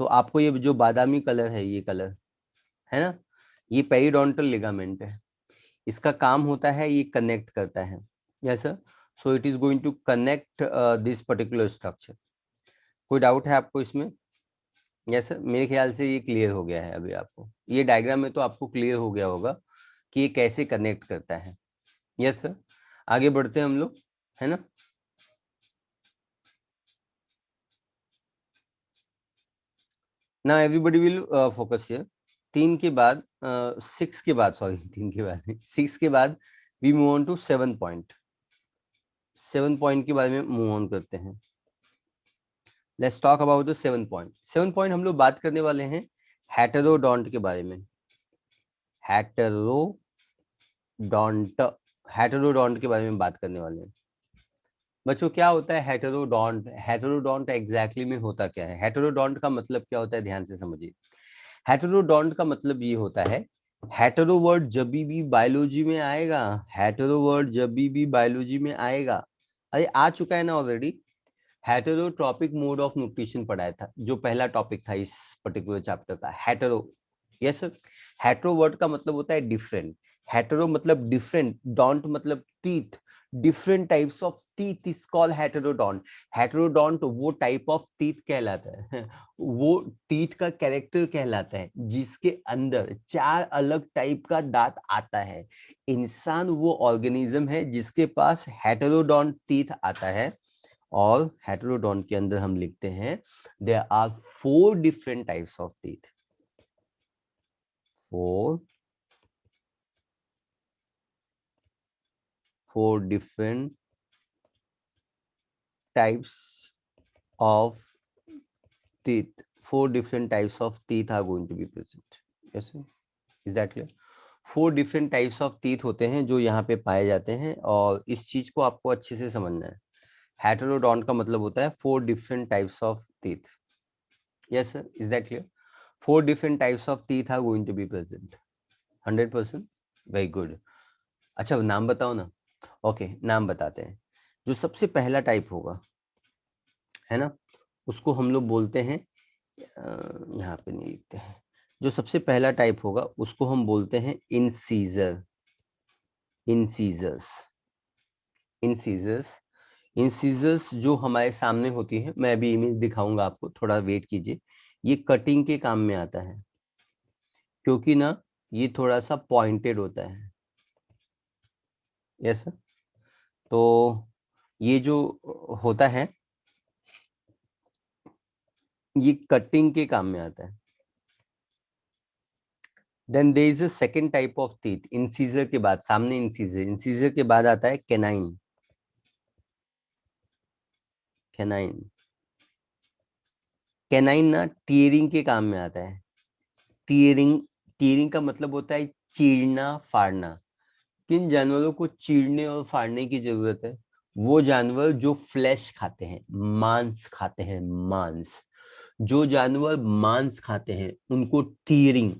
[SPEAKER 1] तो आपको ये जो बादामी कलर है, ये कलर है ना, ये पेरिडोंटल लिगामेंट है। इसका काम होता है, ये कनेक्ट करता है। Yes sir, so it is going to connect this particular structure. कोई डाउट है आपको इसमें? यस सर, मेरे ख्याल से ये क्लियर हो गया है अभी आपको, ये डायग्राम में तो आपको क्लियर हो गया होगा कि ये कैसे कनेक्ट करता है। यस सर, आगे बढ़ते हैं हम लोग, है ना। ना एवरीबडी विल फोकस हियर। 3 के बाद 6 के बाद, सॉरी 3 के बाद 6 के बाद we move on to 7 point. 7 point के बारे में मूव ऑन करते हैं। Let's talk about the 7 point. 7 point हम लोग बात करने वाले हैं हेटेरोडोंट के बारे में। हेटेरोडोंट, हेटेरोडोंट के बारे में बात करने वाले हैं। बच्चों क्या होता है हेटेरोडोंट? हेटेरोडोंट एग्जैक्टली में होता क्या है? हेटेरोडोंट का मतलब क्या होता है, ध्यान से समझिए। हेटेरोडोंट का मतलब ये होता है, हेटेरो वर्ड जब भी बायोलॉजी में आएगा, हेटेरो वर्ड जब भी बायोलॉजी में आएगा, अरे आ चुका है ना already. Heterotrophic mode of nutrition पढ़ाया था, जो पहला टॉपिक था इस पर्टिकुलर चैप्टर का, हेटेरो। यस, हेटेरो वर्ड का मतलब होता है डिफरेंट। हेटेरो मतलब डिफरेंट, डोंट मतलब teeth. Different types of teeth is called heterodont. Heterodont वो टाइप ऑफ टीथ कहलाता है, वो टीथ का कैरेक्टर कहलाता है जिसके अंदर 4 अलग टाइप का दांत आता है। इंसान वो ऑर्गेनिज्म है जिसके पास हेटेरोडोंट टीथ आता है। और हेटेरोडोंट के अंदर हम लिखते हैं there are 4 different types of teeth. 4 different types of teeth. 4 different types of teeth are going to be present. Yes sir? Is that clear? 4 different types of teeth होते हैं जो यहाँ पे पाए जाते हैं, और इस चीज को आपको अच्छे से समझना है। हेटेरोडोंट का मतलब होता है 4 different types of teeth. Yes sir, is that clear? 4 different types of teeth are going to be present. 100%? Very good. अच्छा नाम बताओ ना। ओके, नाम बताते हैं। जो सबसे पहला टाइप होगा, है ना, उसको हम लोग बोलते हैं, यहाँ पे नहीं लिखते हैं, जो सबसे पहला टाइप होगा उसको हम बोलते हैं इंसीजर। इंसीजर्स, इंसीजर्स, इंसीजर्स जो हमारे सामने होती है, मैं अभी इमेज दिखाऊंगा आपको, थोड़ा वेट कीजिए। ये कटिंग के काम में आता है, क्योंकि ना ये थोड़ा सा पॉइंटेड होता है। यस, तो ये जो होता है, ये कटिंग के काम में आता है। Then there is a second type of teeth. Incisor के बाद, सामने इंसीजर, इंसीजर के बाद आता है कैनाइन। कैनाइन, कैनाइन ना टीयरिंग के काम में आता है। टीयरिंग, टीयरिंग का मतलब होता है चीरना फाड़ना। किन जानवरों को चीरने और फाड़ने की जरूरत है? वो जानवर जो फ्लैश खाते हैं, मांस खाते हैं, मांस। जो जानवर मांस खाते हैं उनको टीयरिंग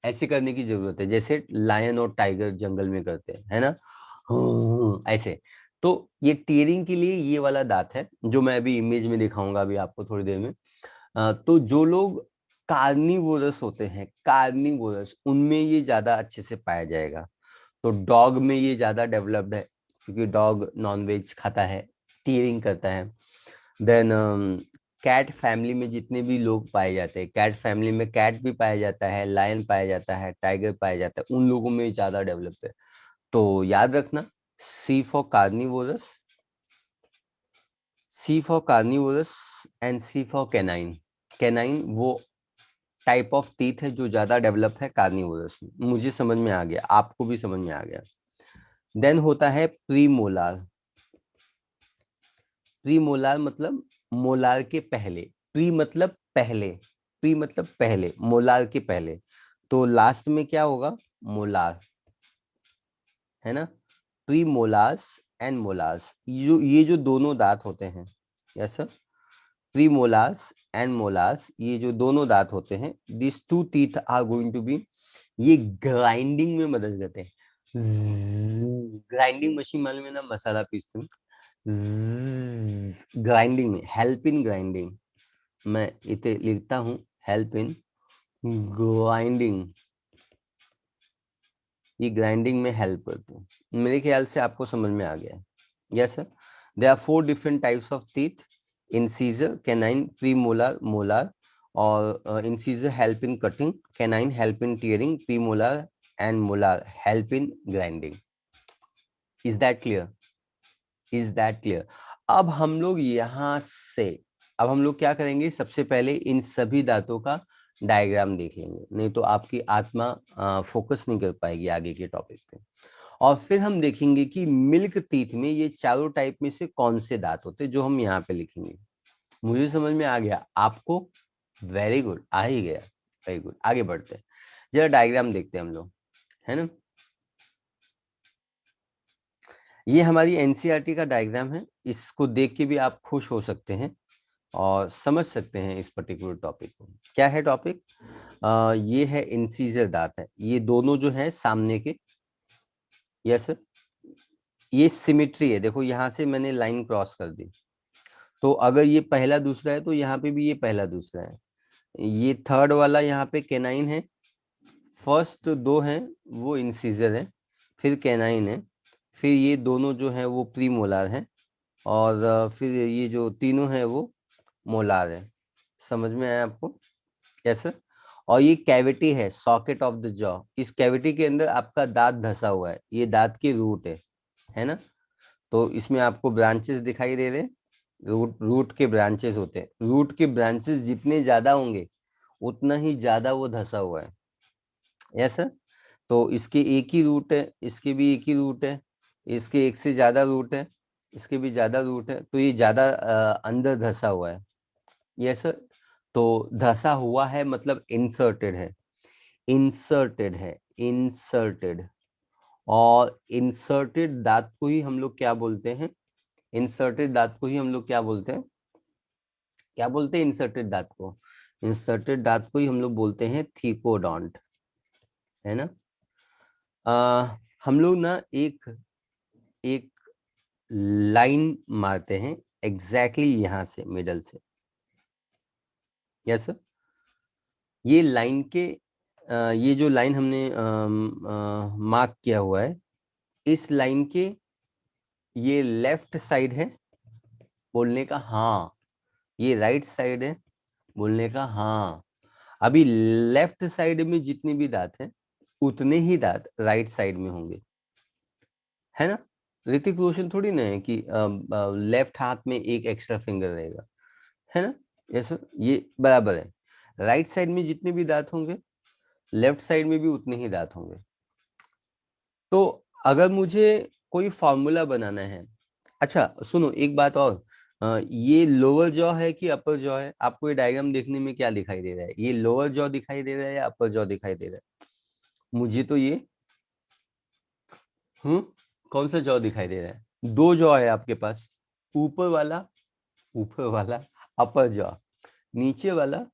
[SPEAKER 1] ऐसे करने की जरूरत है, जैसे लायन और टाइगर जंगल में करते हैं, है ना। ऐसे। तो ये टीयरिंग के लिए ये वाला दांत है जो मैं अभी इमेज में दिखाऊंगा अभी आपको थोड़ी देर में। तो जो लोग कार्निवोरस होते हैं, कार्निवोरस, उनमें ये ज्यादा अच्छे से पाया जाएगा। तो डॉग में ये ज्यादा डेवलप्ड है क्योंकि डॉग नॉनवेज खाता है, टीयरिंग करता है। देन कैट फैमिली में जितने भी लोग पाए जाते हैं, कैट फैमिली में कैट भी पाया जाता है, लायन पाया जाता है, टाइगर पाया जाता है, उन लोगों में ज्यादा डेवलप है। तो याद रखना, C for carnivorous, C for carnivorous and C for canine. Canine वो टाइप ऑफ टीथ है जो ज्यादा डेवलप है कार्निवोरस में। मुझे समझ में आ गया, आपको भी समझ में आ गया। देन होता है प्रीमोलार। प्रीमोलार मतलब मोलार के पहले, प्री मतलब पहले, प्री मतलब पहले, मोलार के पहले। तो लास्ट में क्या होगा, मोलार, है ना। प्री मोलार्स एंड मोलार्स, ये जो दोनों दांत होते हैं, yes sir, premolars and molars, ये जो दोनों दांत होते हैं, this two teeth are going to be, ये ग्राइंडिंग में मदद करते हैं। ग्राइंडिंग मशीन मालूम है ना, मसाला पीसते हैं, ग्राइंडिंग में, हेल्प इन ग्राइंडिंग, मैं इसे लिखता हूं, हेल्प इन ग्राइंडिंग, ये ग्राइंडिंग में हेल्प करते हैं। मेरे ख्याल से आपको समझ में आ गया है। Yes sir, there are 4 different types of teeth, incisor, canine, premolar, molar, और incisor help in cutting, canine help in tearing, premolar and molar help in grinding. Is that clear, is that clear. अब हम लोग यहाँ से, अब हम लोग क्या करेंगे, सबसे पहले इन सभी दांतों का डायग्राम देख लेंगे, नहीं तो आपकी आत्मा फोकस नहीं कर पाएगी आगे के टॉपिक पे। और फिर हम देखेंगे कि मिल्क टीथ में ये चारों टाइप में से कौन से दांत होते हैं, जो हम यहाँ पे लिखेंगे। मुझे समझ में आ गया, आपको? वेरी गुड, आ ही गया, वेरी गुड। आगे बढ़ते हैं, जरा डायग्राम देखते हैं हम लोग, है ना। ये हमारी एनसीईआरटी का डायग्राम है, इसको देख के भी आप खुश हो सकते हैं और समझ सकते हैं इस पर्टिकुलर टॉपिक को। क्या है टॉपिक? ये है इंसीजर दांत है, ये दोनों जो है सामने के, यस, ये सिमिट्री है। देखो यहाँ से मैंने लाइन क्रॉस कर दी, तो अगर ये पहला दूसरा है तो यहाँ पे भी ये पहला दूसरा है। ये थर्ड वाला यहाँ पे कैनाइन है, फर्स्ट दो हैं वो इंसीजर है, फिर कैनाइन है, फिर ये दोनों जो हैं वो प्रीमोलार हैं, और फिर ये जो तीनों हैं वो मोलार है। समझ में आया आपको? कैसे? और ये कैविटी है, सॉकेट ऑफ द जॉ, इस कैविटी के अंदर आपका दांत धसा हुआ है, ये दांत की रूट है ना। तो इसमें आपको ब्रांचेस दिखाई दे रहे हैं, रूट के ब्रांचेस होते हैं, रूट के ब्रांचेस जितने ज्यादा होंगे उतना ही ज्यादा वो धसा हुआ है, यस सर। तो इसके एक ही रूट है, इसके भी एक ही रूट है, इसके एक से ज्यादा रूट है, इसके भी ज्यादा रूट है, तो ये ज्यादा अंदर धसा हुआ है, यस सर। तो धसा हुआ है मतलब इंसर्टेड है, इंसर्टेड है, इंसर्टेड। और इंसर्टेड दांत को ही हम लोग क्या बोलते हैं, इंसर्टेड दांत को ही हम लोग क्या बोलते हैं, क्या बोलते हैं इंसर्टेड दांत को? इंसर्टेड दांत को ही हम लोग बोलते हैं थीकोडोंट, है ना। हम लोग ना एक एक लाइन मारते हैं एग्जैक्टली यहाँ से मिडल से, यस सर। ये लाइन के ये जो लाइन हमने मार्क किया हुआ है, इस लाइन के ये लेफ्ट साइड है बोलने का हाँ, ये राइट साइड है बोलने का हाँ। अभी लेफ्ट साइड में जितने भी दांत हैं उतने ही दांत राइट साइड में होंगे, है ना। ऋतिक रोशन थोड़ी ना है कि लेफ्ट हाथ में एक एक्स्ट्रा फिंगर रहेगा, है ना। यस, ये बराबर है, राइट साइड में जितने भी दांत होंगे लेफ्ट साइड में भी उतने ही दांत होंगे। तो अगर मुझे कोई फॉर्मूला बनाना है, अच्छा सुनो एक बात और, ये लोअर जॉ है कि अपर जॉ है? आपको ये डायग्राम देखने में क्या दिखाई दे रहा है, ये लोअर जॉ दिखाई दे रहा है या अपर जॉ दिखाई दे रहा है? मुझे तो ये कौन सा जॉ दिखाई दे रहा है? दो जॉ है आपके पास, ऊपर वाला, ऊपर वाला अपर जॉ, नीचे वाला,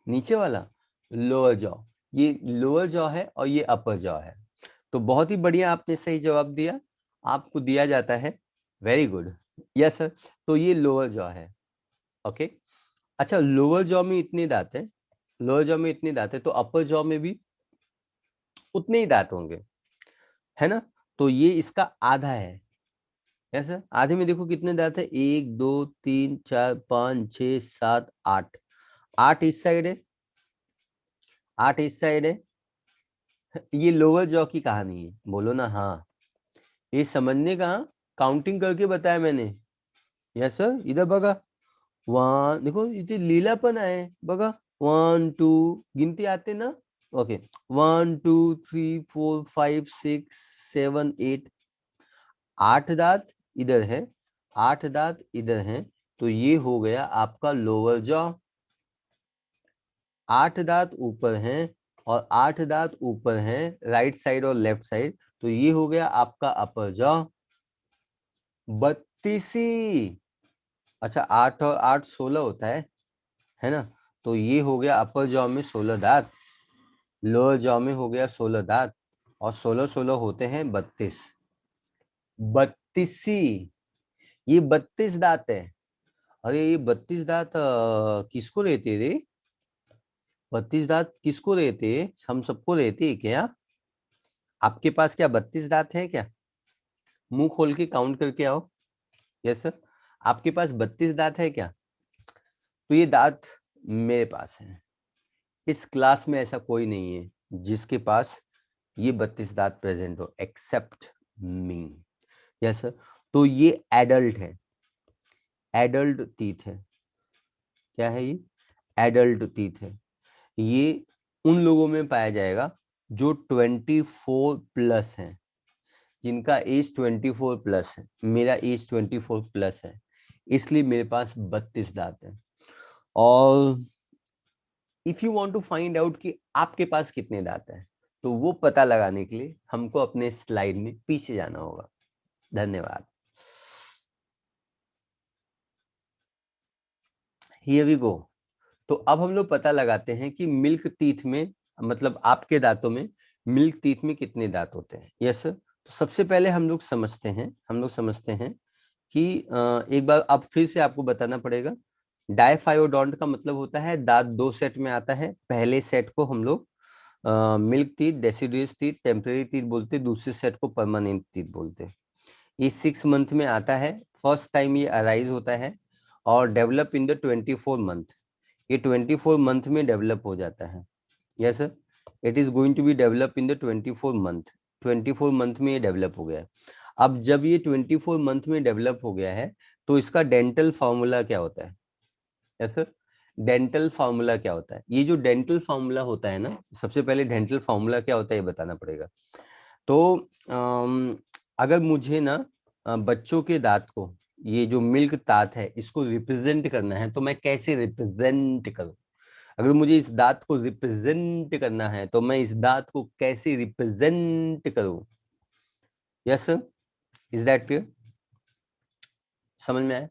[SPEAKER 1] नीचे वाला लोअर जॉ। ये लोअर जॉ है और ये अपर जॉ है। तो बहुत ही बढ़िया, आपने सही जवाब दिया। आपको दिया जाता है। Very good, yes sir. तो ये लोअर जॉ है, ओके। अच्छा, लोअर जॉ में इतने दांत है, लोअर जॉ में इतने दांत है, तो अपर जॉ में भी उतने ही दांत होंगे, है ना। तो ये इसका आधा है, ऐसा। आधे में देखो कितने दांत है, 1 2 3 4 5 6 7 8। 8 इस साइड है, 8 इस साइड है। ये लोअर जॉ की कहानी है, बोलो ना हाँ। ये समझने का, काउंटिंग करके बताया मैंने। यस सर, इधर बघा, वन, देखो इथे लीलापन आहे बघा, 1 2 गिनती आते ना, ओके। 1 2 3 4 5 6 7 8। 8 दांत इधर है, 8 दांत इधर हैं, तो ये हो गया आपका लोअर जॉ। 8 दांत ऊपर हैं और 8 दांत ऊपर हैं राइट साइड और लेफ्ट साइड, तो ये हो गया आपका अपर जॉ। 32। अच्छा, 8 और 8 16 होता है ना। तो ये हो गया अपर जॉ में 16 दांत, लोअर जॉ में हो गया 16 दांत, और 16 16 होते हैं 32। 32, ये 32 दांत है। अरे ये 32 दांत किसको रहते रे? 32 दांत किसको रहते? हम सबको रहते है क्या? आपके पास क्या 32 दांत है क्या? मुंह खोल के काउंट करके आओ। यस सर, आपके पास 32 दांत है क्या? तो ये दांत मेरे पास है। इस क्लास में ऐसा कोई नहीं है जिसके पास ये 32 दांत प्रेजेंट हो, एक्सेप्ट मी। Yes sir. तो ये एडल्ट है, एडल्ट टीथ है। क्या है ये? एडल्ट टीथ है। ये उन लोगों में पाया जाएगा जो 24 प्लस है, जिनका एज 24 प्लस है। मेरा एज 24 प्लस है, इसलिए मेरे पास 32 दांत है। और if you want to find out कि आपके पास कितने दांत हैं, तो वो पता लगाने के लिए हमको अपने स्लाइड में पीछे जाना होगा। धन्यवाद। Here we go. तो अब हम लोग पता लगाते हैं कि मिल्क टीथ में, मतलब आपके दांतों में मिल्क टीथ में कितने दांत होते हैं। यस, तो सबसे पहले हम लोग समझते हैं कि एक बार अब फिर से आपको बताना पड़ेगा। डायफायोडोंट का मतलब होता है दांत 2 सेट में आता है। पहले सेट को हम लोग milk teeth, deciduous teeth, temporary teeth बोलते, दूसरे सेट को परमानेंट टीथ बोलते। ये 6 मंथ में आता है, फर्स्ट टाइम ये अराइज होता है और डेवलप इन द 24 मंथ। ये 24 मंथ में डेवलप हो जाता है। Yes sir, it is going to be develop in the 24 month. 24 month में ये डेवलप हो गया है। अब जब ये 24 मंथ में डेवलप हो गया है, तो इसका डेंटल फॉर्मूला क्या होता है? यस सर, डेंटल फॉर्मूला क्या होता है? ये जो डेंटल फॉर्मूला होता है ना, सबसे पहले डेंटल फॉर्मूला क्या होता है ये बताना पड़ेगा। तो अगर मुझे ना बच्चों के दांत को, ये जो मिल्क दांत है, इसको रिप्रेजेंट करना है, तो मैं कैसे रिप्रेजेंट करूं? अगर मुझे इस दांत को रिप्रेजेंट करना है, तो मैं इस दांत को कैसे रिप्रेजेंट करूं? Yes, is that clear? समझ में आया?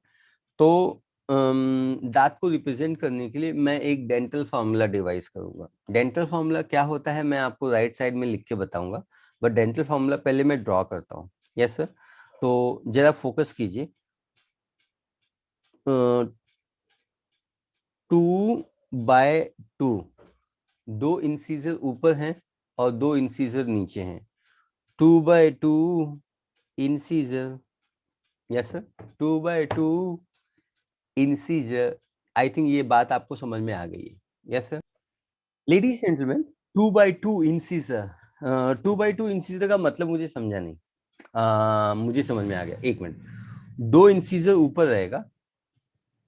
[SPEAKER 1] तो दांत को रिप्रेजेंट करने के लिए मैं एक डेंटल फॉर्मूला डिवाइस करूंगा। डेंटल फॉर्मूला क्या होता है मैं आपको राइट साइड में लिख के बताऊंगा, बट डेंटल फॉर्मूला पहले मैं ड्रॉ करता हूँ। यस सर, तो जरा फोकस कीजिए। 2/2, 2 इंसीजर ऊपर हैं और 2 इंसीजर नीचे हैं। 2/2 incisor. Yes sir, 2/2 incisor. I think ये बात आपको समझ में आ गई है। Yes sir, ladies gentleman, 2/2 incisor. 2/2 incisor का मतलब मुझे समझा नहीं। मुझे समझ में आ गया, एक मिनट। 2 इंसीजर ऊपर रहेगा,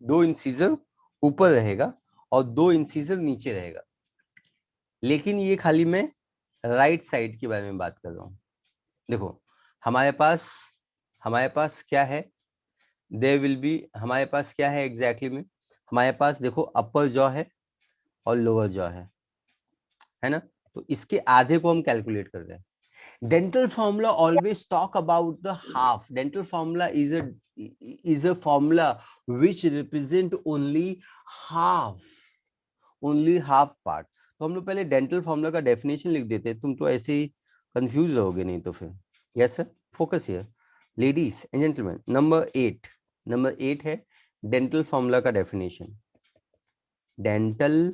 [SPEAKER 1] 2 इंसीजर ऊपर रहेगा और 2 इंसीजर नीचे रहेगा। लेकिन ये खाली मैं राइट साइड के बारे में बात कर रहा हूँ। देखो, हमारे पास क्या है? देयर विल बी, हमारे पास क्या है एग्जैक्टली में? हमारे पास देखो अपर जॉ है और लोअर जॉ है ना। तो इसके आधे को हम कैलकुलेट कर रहे हैं। Dental formula always talk about the half. Dental formula is a formula which represent only half part. तो हम लोग पहले डेंटल फॉर्मूला का डेफिनेशन लिख देते हैं, तुम तो ऐसे ही कंफ्यूज रहोगे नहीं तो फिर। Yes sir, focus here. Ladies and gentleman, number 8 है डेंटल फॉर्मूला का definition. Dental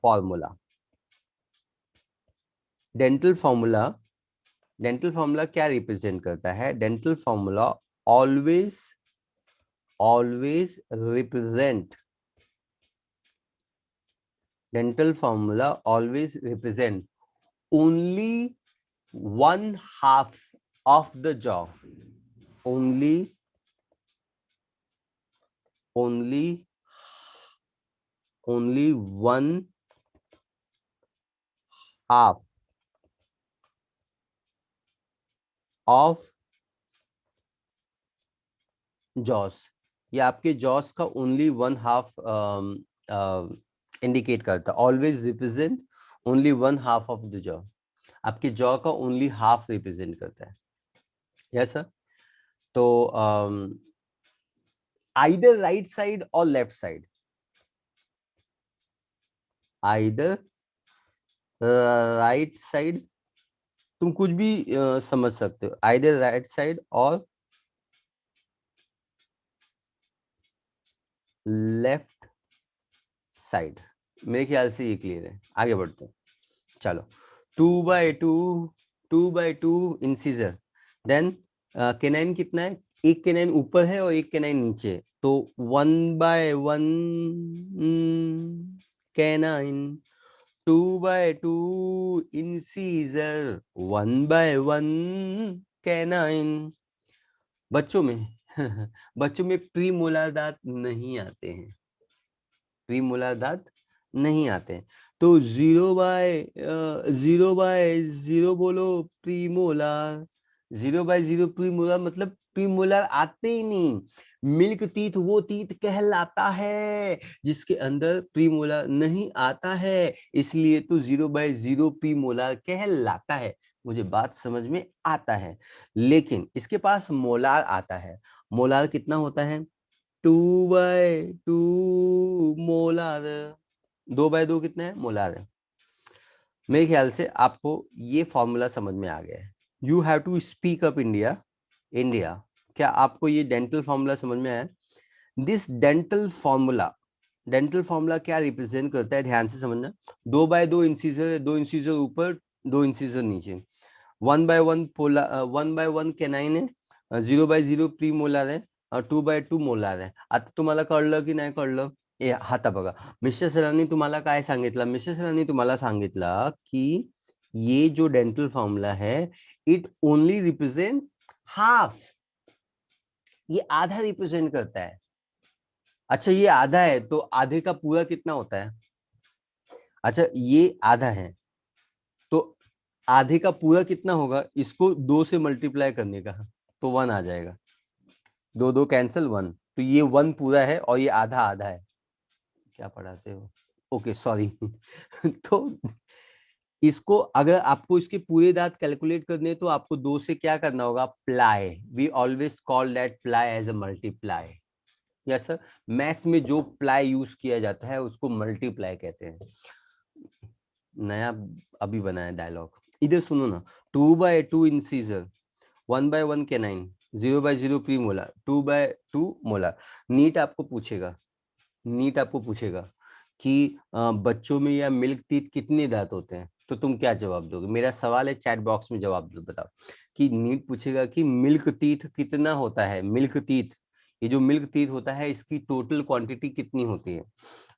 [SPEAKER 1] formula, dental formula, dental formula क्या रिप्रेजेंट करता है? Dental formula always represent, dental formula always represent only one half of the jaw, only one half of jaws। ये आपके jaws का only one half indicate करता है। Always represent only one half of the jaw, आपके jaw का only half represent करता है। Yes sir. तो आइदर राइट साइड और left side, either right side, तुम कुछ भी समझ सकते हो, आइदर राइट साइड और लेफ्ट साइड। मेरे ख्याल से ये क्लियर है, आगे बढ़ते हैं। चलो 2/2 इंसीजर, देन केनाइन कितना है? एक केनाइन ऊपर है और एक केनाइन नीचे, तो 1/1 केनाइन, 2/2 इंसीजर, 1/1 केनाइन। बच्चों में बच्चों में प्रीमोलार दांत नहीं आते हैं, प्रीमोलार दांत नहीं आते हैं, तो 0/0 बोलो प्रीमोलार, 0/0 प्रीमोलार मतलब प्रीमोलार आते ही नहीं। मिल्क टीथ वो टीथ कहलाता है जिसके अंदर प्रीमोलार नहीं आता है, इसलिए तो 0/0 प्रीमोलार कहलाता है। मुझे बात समझ में आता है, लेकिन इसके पास मोलार आता है। मोलार कितना होता है? 2/2 मोलार, 2/2 कितना है? मोलार है। मेरे ख्याल से आपको ये फॉर्मूला समझ में आ गया है। You have to speak up India, India. क्या आपको ये डेंटल फॉर्मूला समझ में आया? This dental formula, dental formula क्या रिप्रेजेंट करता है? ध्यान से समझना। 2/2 इंसीजर है, 2 इंसीजर ऊपर 2 इंसीजर नीचे, 1/1 पोला 1/1 केनाइन है, 0/0 प्री मोलार है, 2/2 मोलार आहे। आता तुम्हाला कळलं की नाही कळलं? आता बघा, मिश्र सरांनी तुम्हाला काय सांगितलं? मिश्र सरांनी तुम्हाला सांगितलं की ये जो डेंटल फॉर्मूला है इट ओनली रिप्रेजेंट हाफ, ये आधा रिप्रेजेंट करता है। अच्छा ये आधा है तो आधे का पूरा कितना होता है? अच्छा ये आधा है तो आधे का पूरा कितना होगा? इसको 2 से मल्टीप्लाई करने का, तो 1 आ जाएगा। 2 कैंसिल 1, तो ये 1 पूरा है और ये आधा आधा है। क्या पढ़ाते हो? ओके सॉरी तो इसको अगर आपको इसके पूरे दांत कैलकुलेट करने तो आपको 2 से क्या करना होगा? Ply. We always call that ply as a multiply. Yes sir, maths में जो प्लाई यूज किया जाता है उसको मल्टीप्लाई कहते हैं। नया अभी बनाया डायलॉग, इधर सुनो ना। 2/2 incisor, 1/1 canine, 0/0 premolar, 2/2 molar. NEET आपको पूछेगा, नीट आपको पूछेगा कि बच्चों में या मिल्क टीथ कितने दांत होते हैं, तो तुम क्या जवाब दोगे? मेरा सवाल है, चैट बॉक्स में जवाब बताओ कि नीट पूछेगा कि मिल्क टीथ कितना होता है। मिल्क टीथ, ये जो मिल्क टीथ होता है इसकी टोटल क्वांटिटी कितनी होती है?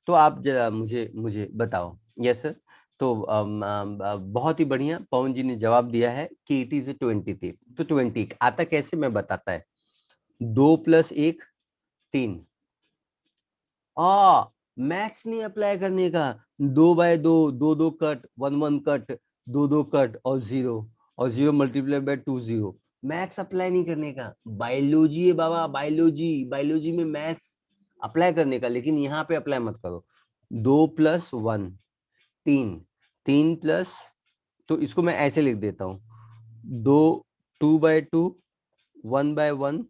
[SPEAKER 1] तो आप जरा मुझे मुझे बताओ। Yes sir. तो बहुत ही बढ़िया, पवन जी ने जवाब दिया है कि इट इज 20 टीथ। तो 20 आता कैसे, मैं बताता है। 2 + 1 3, मैथ्स नहीं अप्लाई करने का। 2/2, 2 कट, 1 कट, 2 कट और 0, और 0 मल्टीप्लाई बाय 2 0। मैथ्स अप्लाई नहीं करने का, बायोलॉजी है बाबा, बायोलॉजी। बायोलॉजी में मैथ्स अप्लाई करने का, लेकिन यहाँ पे अप्लाई मत करो। 2 + 1 3, 3 प्लस, तो इसको मैं ऐसे लिख देता हूँ, 2/2, 1/1,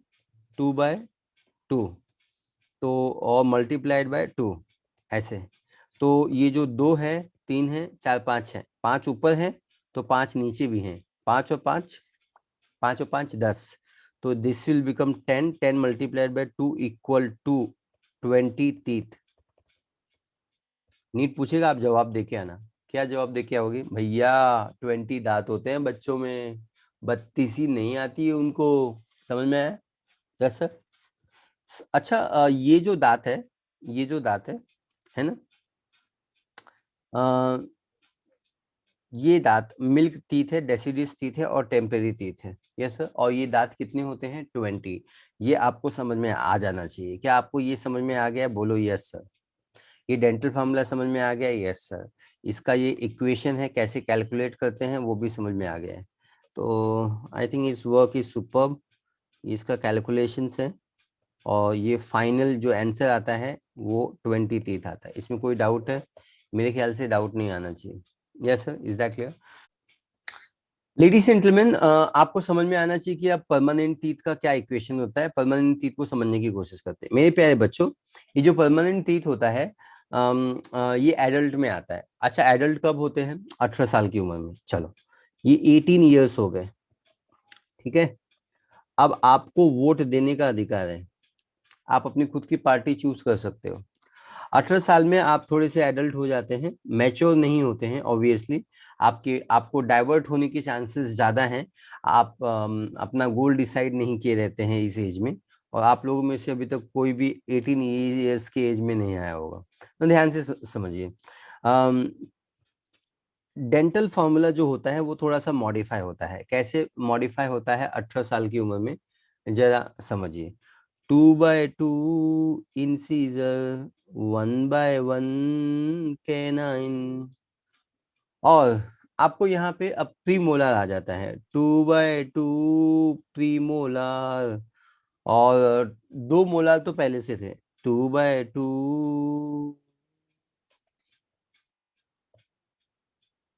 [SPEAKER 1] 2/2, तो और मल्टीप्लाइड बाय 2, ऐसे। तो ये जो 2 है, 3 है, 4 5 है, 5 ऊपर है तो 5 नीचे भी है, 5 और 5, 5 और 5 10, तो this will become 10, 10 multiplied by 2 equal to 20 teeth. NEET पूछेगा, आप जवाब देके आना। क्या जवाब देके आओगे? भैया 20 दांत होते हैं बच्चों में, 32 ही नहीं आती है उनको। समझ में आया? Yes sir. अच्छा, ये जो दांत है, ये जो दांत है ना, ये दांत मिल्क टीथ है, डेसिडियस टीथ है और टेम्परेरी टीथ है। Yes sir. और ये दांत कितने होते हैं? 20। ये आपको समझ में आ जाना चाहिए। क्या आपको ये समझ में आ गया? बोलो यस सर। ये डेंटल फार्मूला समझ में आ गया? Yes sir. इसका ये इक्वेशन है, कैसे कैलकुलेट करते हैं वो भी समझ में आ गया है। तो आई थिंक इस वर्क इज सुपर्ब। इसका कैलकुलेशंस है और ये फाइनल जो आंसर आता है वो 20 टीथ आता है। इसमें कोई डाउट है? मेरे ख्याल से डाउट नहीं आना चाहिए। Yes sir, is that clear? Ladies and gentleman, आपको समझ में आना चाहिए कि अब परमानेंट टीथ का क्या इक्वेशन होता है। परमानेंट टीथ को समझने की कोशिश करते हैं मेरे प्यारे बच्चों। ये जो परमानेंट टीथ होता है ये एडल्ट में आता है। अच्छा, एडल्ट कब होते हैं? 18 साल की उम्र में। चलो, ये 18 ईयर्स हो गए, ठीक है। अब आपको वोट देने का अधिकार है, आप अपनी खुद की पार्टी चूज कर सकते हो। 18 साल में आप थोड़े से एडल्ट हो जाते हैं, मैच्योर नहीं होते हैं ऑब्वियसली। आपको डाइवर्ट होने के चांसेस ज्यादा हैं। आप अपना गोल डिसाइड नहीं किए रहते हैं इस एज में। और आप लोगों में से अभी तक कोई भी 18 ईयर्स के एज में नहीं आया होगा, तो ध्यान से समझिए। डेंटल फॉर्मूला जो होता है वो थोड़ा सा मॉडिफाई होता है। कैसे मॉडिफाई होता है 18 साल की उम्र में? जरा समझिए। 2/2 इंसीजर, 1/1 कैनाइन। और आपको यहाँ पे अब प्रीमोलार आ जाता है, 2/2 प्रीमोलार। और 2 मोलार तो पहले से थे, 2/2,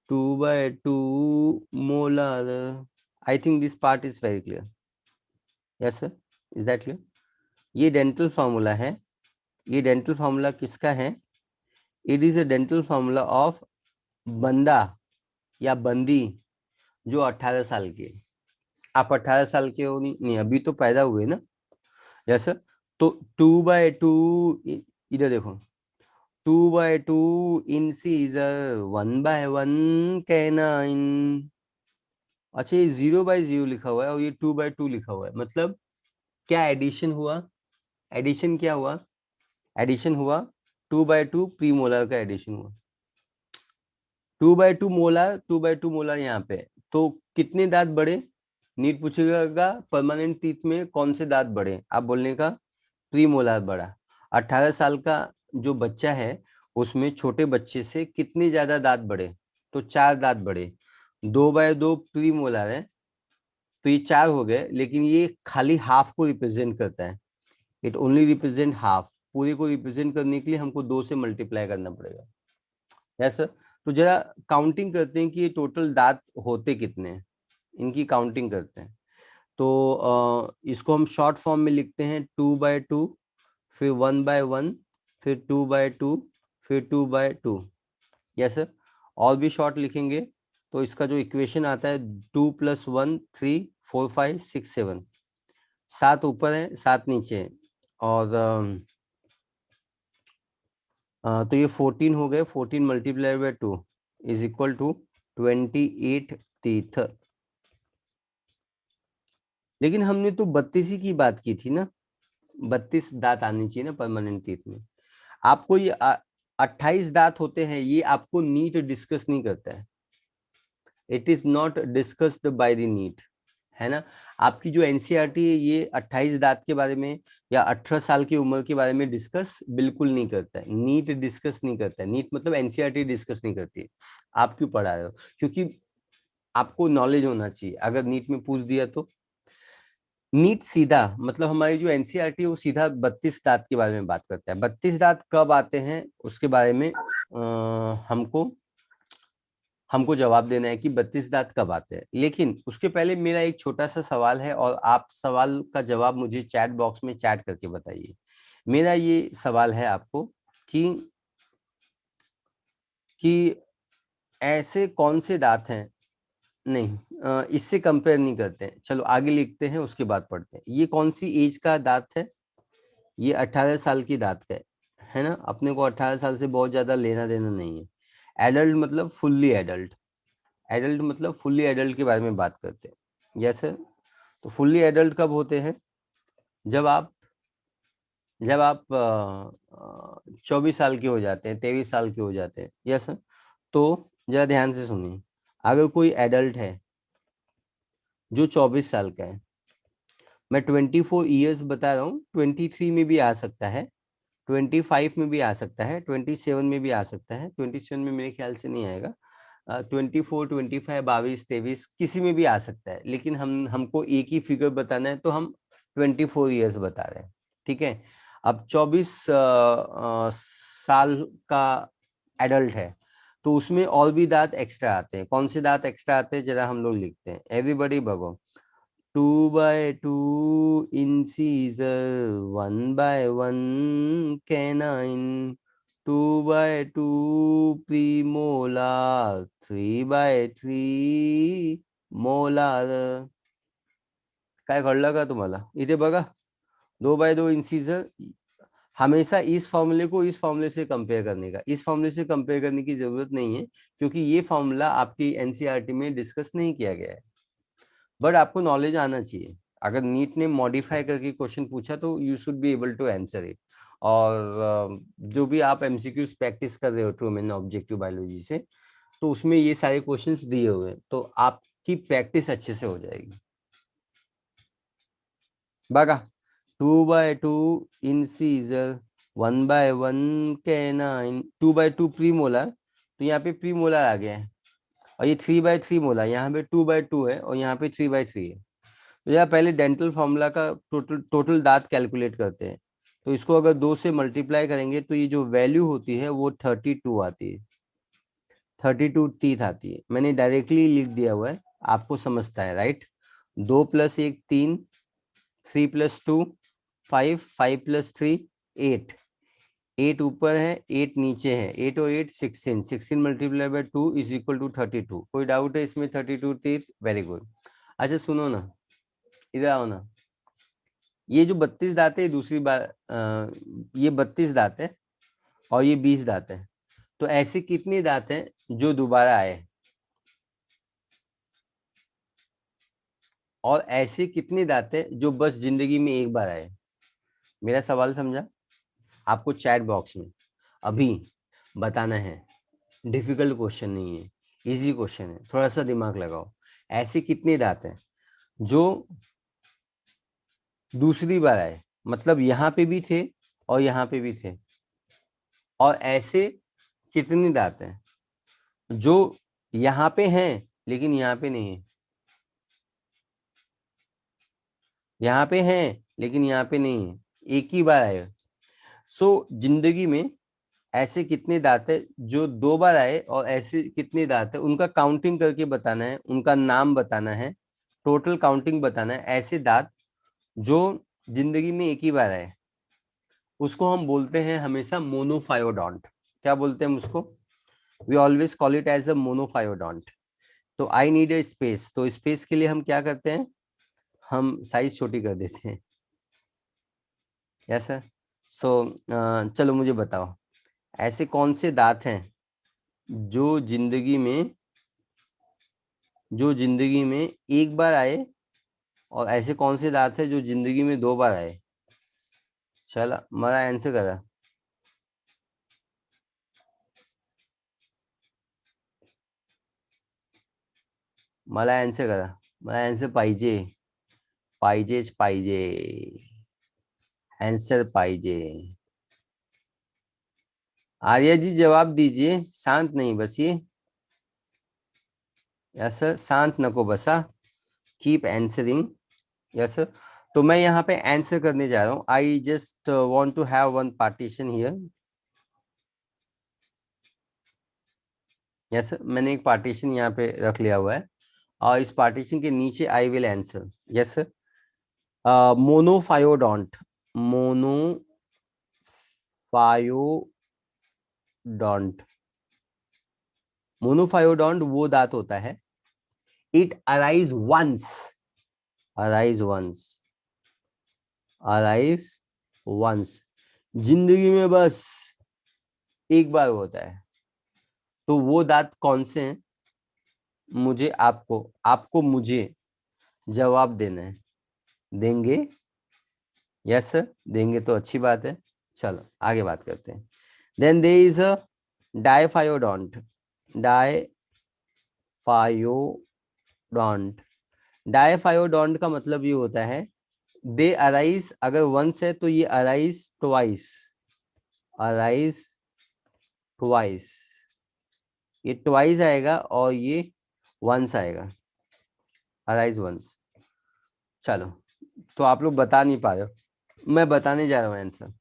[SPEAKER 1] 2/2 molar. I think this part is very clear. Yes sir, is that clear? ये डेंटल फॉर्मूला है। ये डेंटल फॉर्मूला किसका है? It is a dental formula of बंदा या बंदी जो 18 साल की है। आप 18 साल के हो? नहीं, अभी तो पैदा हुए ना। यस। तो 2/2, इधर देखो, 2/2 इंसीजर, 1/1 कैनाइन। अच्छा, ये 0/0 लिखा हुआ है और ये 2/2 लिखा हुआ है, मतलब क्या एडिशन हुआ? एडिशन क्या हुआ? एडिशन हुआ 2/2 प्रीमोलर का एडिशन हुआ। 2/2 मोलर, 2/2 मोलर यहाँ पे। तो कितने दांत बढ़े? नीट पूछेगा परमानेंट टीथ में कौन से दांत बढ़े, आप बोलने का प्रीमोलर बढ़ा। 18 साल का जो बच्चा है उसमें छोटे बच्चे से कितने ज्यादा दांत बढ़े? तो 4 दांत बढ़े। 2/2 प्रीमोलर है तो ये 4 हो गए, लेकिन ये खाली हाफ को रिप्रेजेंट करता है। It only represent half. पूरे को रिप्रेजेंट करने के लिए हमको 2 से मल्टीप्लाई करना पड़ेगा। Yes sir. तो जरा काउंटिंग करते हैं कि ये टोटल दांत होते कितने हैं, इनकी काउंटिंग करते हैं। तो इसको हम शॉर्ट फॉर्म में लिखते हैं 2/2, फिर 1/1, फिर 2/2, फिर 2/2। Yes sir. और भी शॉर्ट लिखेंगे तो इसका जो इक्वेशन आता है 2 + 1 3 4 5 6 7, 7 ऊपर है 7 नीचे है। और तो ये 14 हो गए। 14 multiply by 2 is equal to 28 teeth. लेकिन हमने तो 32 ही की बात की थी ना, 32 दांत आनी चाहिए ना परमानेंट टीथ में। आपको ये 28 दांत होते हैं, ये आपको नीट डिस्कस नहीं करता है। It is not discussed by the NEET, है ना। आपकी जो एनसीईआरटी है ये 28 दांत के बारे में या 18 साल की उम्र के बारे में डिस्कस बिल्कुल नहीं करता है। नीट डिस्कस नहीं करता है। नीट मतलब एनसीईआरटी डिस्कस नहीं करती है। आप क्यों पढ़ा रहे हो? क्योंकि आपको नॉलेज होना चाहिए। अगर नीट में पूछ दिया तो नीट सीधा मतलब हमारी जो एनसीईआरटी है वो सीधा 32 दांत के बारे में बात करता है। 32 दांत कब आते हैं उसके बारे में हमको हमको जवाब देना है कि 32 दांत कब आते हैं। लेकिन उसके पहले मेरा एक छोटा सा सवाल है और आप सवाल का जवाब मुझे चैट बॉक्स में चैट करके बताइए। मेरा ये सवाल है आपको कि ऐसे कौन से दांत हैं, नहीं इससे कंपेयर नहीं करते हैं। चलो आगे लिखते हैं, उसके बाद पढ़ते हैं। ये कौन सी एज का दांत है? ये 18 साल की दांत का है ना। अपने को 18 साल से बहुत ज्यादा लेना देना नहीं है। एडल्ट मतलब फुल्ली एडल्ट। एडल्ट मतलब फुल्ली एडल्ट के बारे में बात करते हैं। Yes sir. तो फुल्ली एडल्ट कब होते हैं? जब आप 24 साल के हो जाते हैं, 23 साल के हो जाते हैं। Yes sir. तो जरा ध्यान से सुनिए, अगर कोई एडल्ट है जो 24 साल का है, मैं 24 ईयर्स बता रहा हूँ, 23 में भी आ सकता है, 25 में भी आ सकता है, 27 में भी आ सकता है। 27 में मेरे ख्याल से नहीं आएगा। 24, 25, 22, 23 किसी में भी आ सकता है, लेकिन हमको एक ही फिगर बताना है, तो हम 24 ईयर्स बता रहे हैं। ठीक है। अब 24 साल का एडल्ट है, तो उसमें और भी दांत एक्स्ट्रा आते हैं। कौन से दांत एक्स्ट्रा आते हैं जरा हम लोग लिखते हैं। एवरीबॉडी भगो। 2 by 2 incisor, 1 by 1 canine, 2 by 2 premolar, 3 by 3 molar. काय कळलं का तुम्हाला? इथे बघा, 2 by 2 इंसीजर। हमेशा इस फॉर्मूले को इस फॉर्मूले से कंपेयर करने का, इस फॉर्मूले से कंपेयर करने की जरूरत नहीं है, क्योंकि ये फॉर्मूला आपकी एनसीईआरटी में डिस्कस नहीं किया गया है। बट आपको नॉलेज आना चाहिए। अगर नीट ने मॉडिफाई करके क्वेश्चन पूछा तो you should be able to answer it. और जो भी आप एमसीक्यूज प्रैक्टिस कर रहे हो ट्रूमैन ऑब्जेक्टिव बायोलॉजी से, तो उसमें ये सारे क्वेश्चंस दिए हुए हैं, तो आपकी प्रैक्टिस अच्छे से हो जाएगी। बघा, 2 by 2 incisor, 1 by 1 canine, 2 by 2 premolar, तो यहाँ पे प्रीमोलर आ गया है। और ये 3 by 3 मोलर, यहाँ पे 2 by 2 है और यहाँ पे 3 by 3 है। तो यार पहले डेंटल फॉर्मूला का टोटल दांत कैलकुलेट करते हैं। तो इसको अगर 2 से मल्टीप्लाई करेंगे तो ये जो वैल्यू होती है वो 32 आती है। 32 टीथ आती है। मैंने डायरेक्टली लिख दिया हुआ है, आपको समझता है, राइट। 2 + 1 3, 3 + 2 5, 5 + 3 8। 8 ऊपर है, 8 नीचे है। 8 और 8 16, 16 multiply by 2 is equal to 32। कोई डाउट है इसमें? 32 टीथ, वेरी गुड। अच्छा सुनो ना, इधर आओ ना। ये जो 32 दांत है, दूसरी बात, ये 32 दांत है और ये 20 दांत है। तो ऐसे कितने दांत हैं जो दोबारा आए, और ऐसे कितने दांत हैं जो बस जिंदगी में एक बार आए? मेरा सवाल समझा? आपको चैट बॉक्स में अभी बताना है। डिफिकल्ट क्वेश्चन नहीं है, इजी क्वेश्चन है, थोड़ा सा दिमाग लगाओ। ऐसे कितने दांत हैं जो दूसरी बार आए, मतलब यहाँ पे भी थे और यहाँ पे भी थे, और ऐसे कितने दांत हैं जो यहाँ पे हैं लेकिन यहाँ पे नहीं है, यहाँ पे हैं लेकिन यहाँ पे नहीं है, एक ही बार आए। सो जिंदगी में ऐसे कितने दांत है जो 2 बार आए, और ऐसे कितने दांत है, उनका काउंटिंग करके बताना है, उनका नाम बताना है, टोटल काउंटिंग बताना है। ऐसे दांत जो जिंदगी में एक ही बार आए, उसको हम बोलते हैं हमेशा मोनोफायोडोंट। क्या बोलते हैं हम उसको? We always call it as a monophyodont. तो आई नीड ए स्पेस, तो स्पेस के लिए हम क्या करते हैं? हम साइज छोटी कर देते हैं। Yes sir. सो चलो मुझे बताओ, ऐसे कौन से दांत हैं जो जिंदगी में एक बार आए, और ऐसे कौन से दांत हैं जो जिंदगी में 2 बार आए? चला मला आंसर करा, मला आंसर करा, मला आंसर पाहिजे, पाहिजेच पाहिजे, आंसर पाहिजे। आर्या जी जवाब दीजिए, शांत नहीं बसिए। यस सर, शांत नको बसा, कीप आंसरिंग। Yes sir. तो मैं यहाँ पे आंसर करने जा रहा हूँ। I just want to have one partition here. Yes sir, मैंने एक पार्टीशन यहाँ पे रख लिया हुआ है, और इस पार्टीशन के नीचे I will answer. Yes sir. Monophyodont, monophyodont, monophyodont वो दांत होता है, it arise once, arise once, arise once, जिंदगी में बस एक बार होता है। तो वो दांत कौन से हैं, मुझे आपको, आपको मुझे जवाब देना है। देंगे? यस सर, देंगे तो अच्छी बात है। चलो आगे बात करते हैं। देन देयर इज अ डायफायोडोंट, डायफायोडोंट, डायफायोडोंट का मतलब ये होता है दे अराइज, अगर वंस है तो ये अराइज ट्वाइस, अराइज ट्वाइस, ये ट्वाइस आएगा और ये वंस आएगा, अराइज वंस। चलो, तो आप लोग बता नहीं पा रहे हो, मैं बताने जा रहा हूँ आंसर।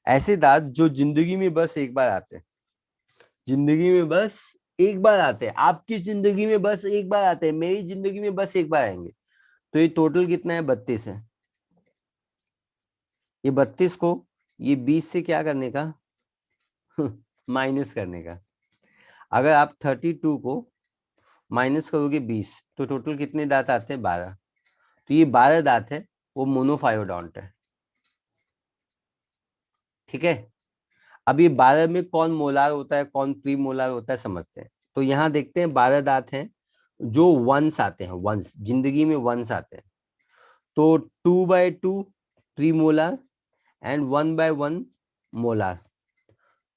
[SPEAKER 1] ऐसे दांत जो जिंदगी में बस एक बार आते हैं, जिंदगी में बस एक बार आते हैं, आपकी जिंदगी में बस एक बार आते हैं, मेरी जिंदगी में बस एक बार आएंगे। तो ये टोटल कितना है, 32 है। ये 32 को ये 20 से क्या करने का, माइनस करने का। अगर आप 32 को माइनस करोगे 20 तो टोटल कितने दांत आते हैं, 12। तो ये 12 दांत है, वो मोनोफायोडोंट है। ठीक है, अब ये 12 में कौन मोलार होता है, कौन प्री मोलार होता है, समझते हैं। तो यहाँ देखते हैं 12 दांत हैं जो वंस आते हैं, वंस, जिंदगी में वंस आते हैं। तो 2/2 pre molar and 1/1 molar.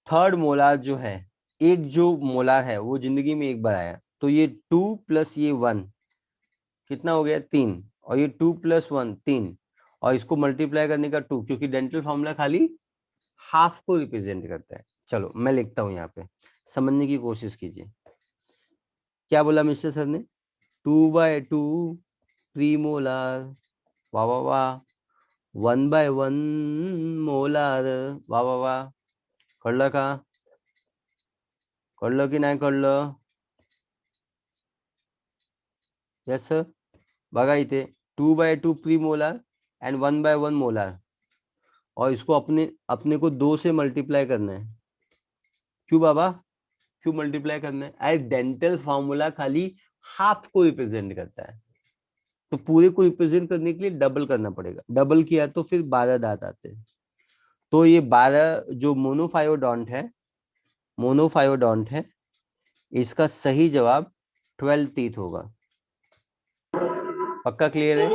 [SPEAKER 1] Third molar जो है, एक जो मोलार है वो जिंदगी में एक बार आया, तो ये 2 प्लस ये 1 कितना हो गया, 3, और ये 2 प्लस 1 3, और इसको मल्टीप्लाई करने का 2, क्योंकि डेंटल फॉर्मूला खाली हाफ को रिप्रेजेंट करता है। चलो मैं लिखता हूं यहाँ पे, समझने की कोशिश कीजिए। क्या बोला मिस्टर सर ने, 2/2 प्री मोलार, वाह वाह वाह, 1/1 मोलार, वाह वाह वाह, कळलं का, कळलं की नाही कळलं, यस सर। बघा इथे 2/2 प्री मोलार एंड 1/1 मोलार, और इसको अपने अपने को 2 से मल्टीप्लाई करना है। क्यों बाबा, क्यों मल्टीप्लाई करना है, अरे डेंटल फॉर्मूला खाली हाफ को रिप्रेजेंट करता है, तो पूरे को रिप्रेजेंट करने के लिए डबल करना पड़ेगा, डबल किया तो फिर 12 दांत आते हैं। तो ये 12 जो मोनोफायोडोंट है, मोनोफायोडोंट है, इसका सही जवाब 12 टीथ होगा। पक्का क्लियर है,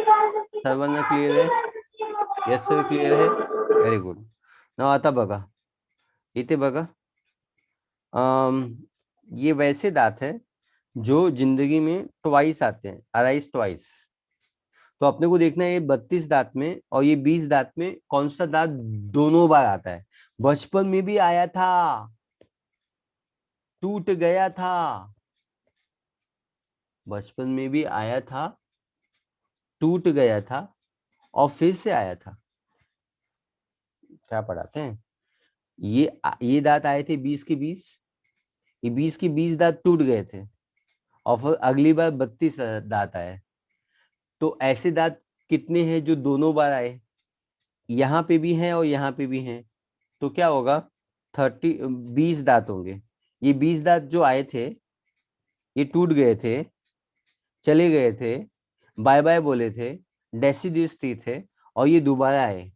[SPEAKER 1] सर्वांना क्लियर है, यस सर क्लियर है, वेरी गुड। नाउ आता बघा, इथे बघा, ये वैसे दांत है जो जिंदगी में ट्वाइस आते हैं, अराइज ट्वाइस। तो अपने को देखना है ये 32 दांत में और ये 20 दांत में कौन सा दांत दोनों बार आता है। बचपन में भी आया था, टूट गया था, बचपन में भी आया था, टूट गया था, और फिर से आया था। क्या पढ़ाते हैं, ये दांत आए थे 20 के 20, ये 20 के 20 दांत टूट गए थे, और फिर अगली बार 32 दांत आए। तो ऐसे दांत कितने हैं जो दोनों बार आए, यहाँ पे भी हैं और यहाँ पे भी हैं, तो क्या होगा, 20 दांत होंगे। ये 20 दांत जो आए थे ये टूट गए थे, चले गए थे, बाय बाय बोले थे, डेसिडियस थे, और ये दोबारा आए।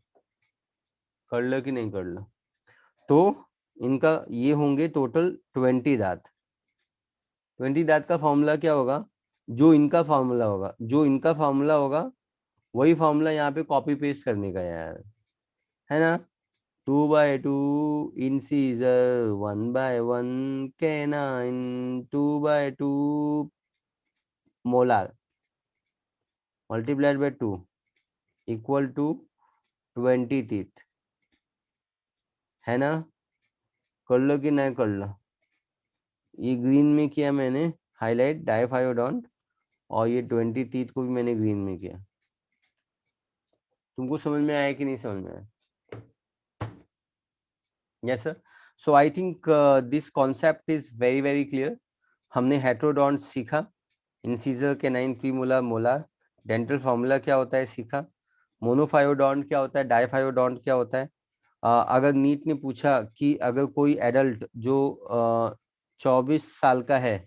[SPEAKER 1] कर लो कि नहीं कर लो, तो इनका ये होंगे टोटल 20 दांत। 20 दांत का फॉर्मूला क्या होगा, जो इनका फॉर्मूला होगा, जो इनका फॉर्मूला होगा वही फॉर्मूला यहाँ पे कॉपी पेस्ट करने का यार, है ना। 2/2 incisor, 1/1 canine, 2/2 molar multiplied by 2 equal to 20 teeth, है ना। कर लो कि नहीं कर लो, ये ग्रीन में किया मैंने हाईलाइट डायफायोडोंट, और ये 20 टीथ को भी मैंने ग्रीन में किया। तुमको समझ में आया कि नहीं समझ में आया, yes sir. So I think this concept is very very clear. हमने हेट्रोडोंट सीखा, incisor, canine, premolar, molar, dental formula क्या होता है सीखा, मोनोफायोडोंट क्या होता है, डायफायोडोंट क्या होता है। अगर नीट ने पूछा कि अगर कोई एडल्ट जो 24 साल का है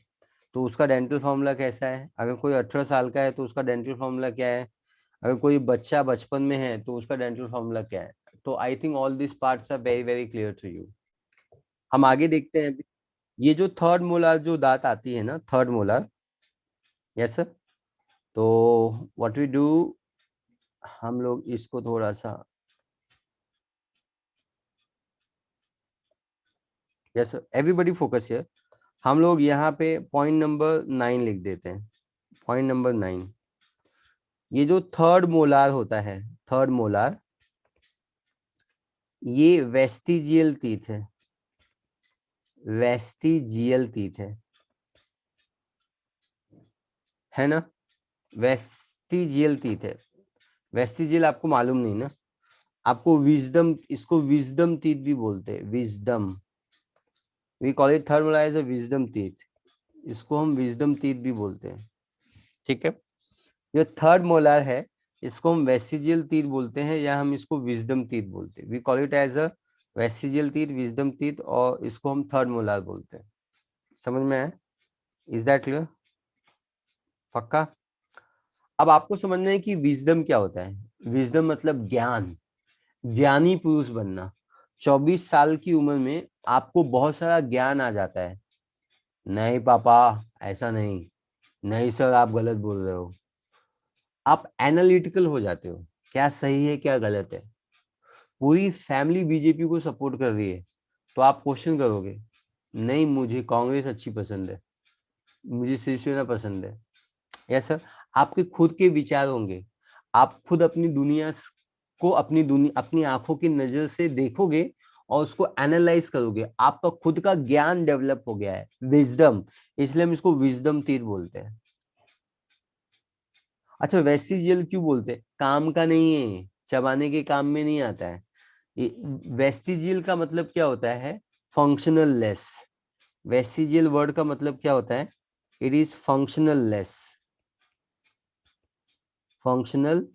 [SPEAKER 1] तो उसका डेंटल फॉर्मूला कैसा है, अगर कोई 18 साल का है तो उसका डेंटल फॉर्मूला क्या है, अगर कोई बच्चा बचपन में है तो उसका डेंटल फॉर्मूला क्या है। तो I think all this parts are very very clear to you. हम आगे देखते हैं। ये जो थर्ड मोलार जो दांत आती है ना, थर्ड मोलार, यस सर, तो व्हाट वी डू, हम लोग इसको थोड़ा सा, yes sir, everybody focus here. हम लोग यहाँ पे पॉइंट नंबर 9 लिख देते हैं, पॉइंट नंबर 9। ये जो थर्ड मोलार होता है, थर्ड मोलार, ये वेस्टिजियल टीथ है, वेस्टिजियल टीथ है ना, वेस्टिजियल टीथ है। वेस्टिजियल आपको मालूम नहीं ना, आपको विजडम, इसको विजडम टीथ भी बोलते हैं, wisdom, we call it third molar as a wisdom teeth, इसको हम विजडम टीथ भी बोलते हैं, ठीक है। जो थर्ड मोलार है इसको हम वेस्टिजियल टीथ बोलते हैं, या हम इसको विजडम टीथ बोलते हैं, we call it as a vestigial teeth, wisdom teeth, और इसको हम थर्ड मोलार बोलते हैं। समझ में आया? Is that clear? पक्का? अब आपको समझना है कि विजडम क्या होता है। विजडम मतलब ज्ञान, ज्ञानी पुरुष बनना। 24 साल की उम्र में आपको बहुत सारा ज्ञान आ जाता है। नहीं पापा, ऐसा नहीं, नहीं सर आप गलत बोल रहे हो। आप एनालिटिकल हो जाते हो, क्या सही है क्या गलत है। पूरी फैमिली बीजेपी को सपोर्ट कर रही है तो आप क्वेश्चन करोगे, नहीं मुझे कांग्रेस अच्छी पसंद है, मुझे शिवसेना पसंद है। यस सर, आपके खुद के विचार होंगे, आप खुद अपनी दुनिया को अपनी आंखों की नजर से देखोगे और उसको एनालाइज करोगे, आपका खुद का ज्ञान डेवलप हो गया है, विजडम, इसलिए हम इसको विजडम तीर बोलते हैं। अच्छा, वेस्टिजियल क्यों बोलते हैं? काम का नहीं है, चबाने के काम में नहीं आता है। वेस्टिजियल का मतलब क्या होता है? Functional less. वेस्टिजियल वर्ड का मतलब क्या होता है? It is functional less, functional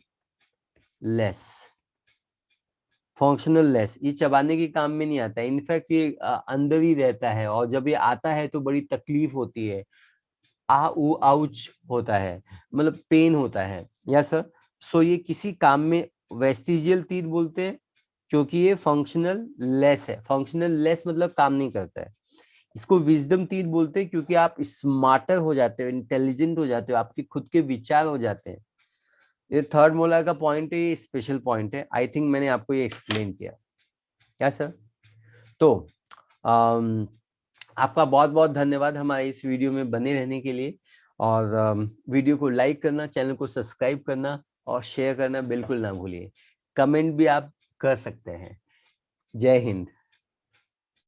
[SPEAKER 1] less, functional less. ये चबाने के काम में नहीं आता है, इनफैक्ट ये अंदर ही रहता है, और जब ये आता है तो बड़ी तकलीफ होती है, आउच होता है, मतलब पेन होता है। यस सर, सो ये किसी काम में वेस्टिजियल तीर बोलते हैं क्योंकि ये फंक्शनल लेस है। फंक्शनल लेस मतलब काम नहीं करता है। इसको विजडम तीर बोलते हैं क्योंकि आप स्मार्टर हो जाते हो, इंटेलिजेंट हो जाते हो, आपके खुद के विचार हो जाते हैं। ये थर्ड मोलार का पॉइंट है, ये स्पेशल पॉइंट है। आई थिंक मैंने आपको ये एक्सप्लेन किया, क्या सर? तो आपका बहुत बहुत धन्यवाद हमारे इस वीडियो में बने रहने के लिए, और वीडियो को लाइक करना, चैनल को सब्सक्राइब करना और शेयर करना बिल्कुल ना भूलिए। कमेंट भी आप कर सकते हैं। जय हिंद।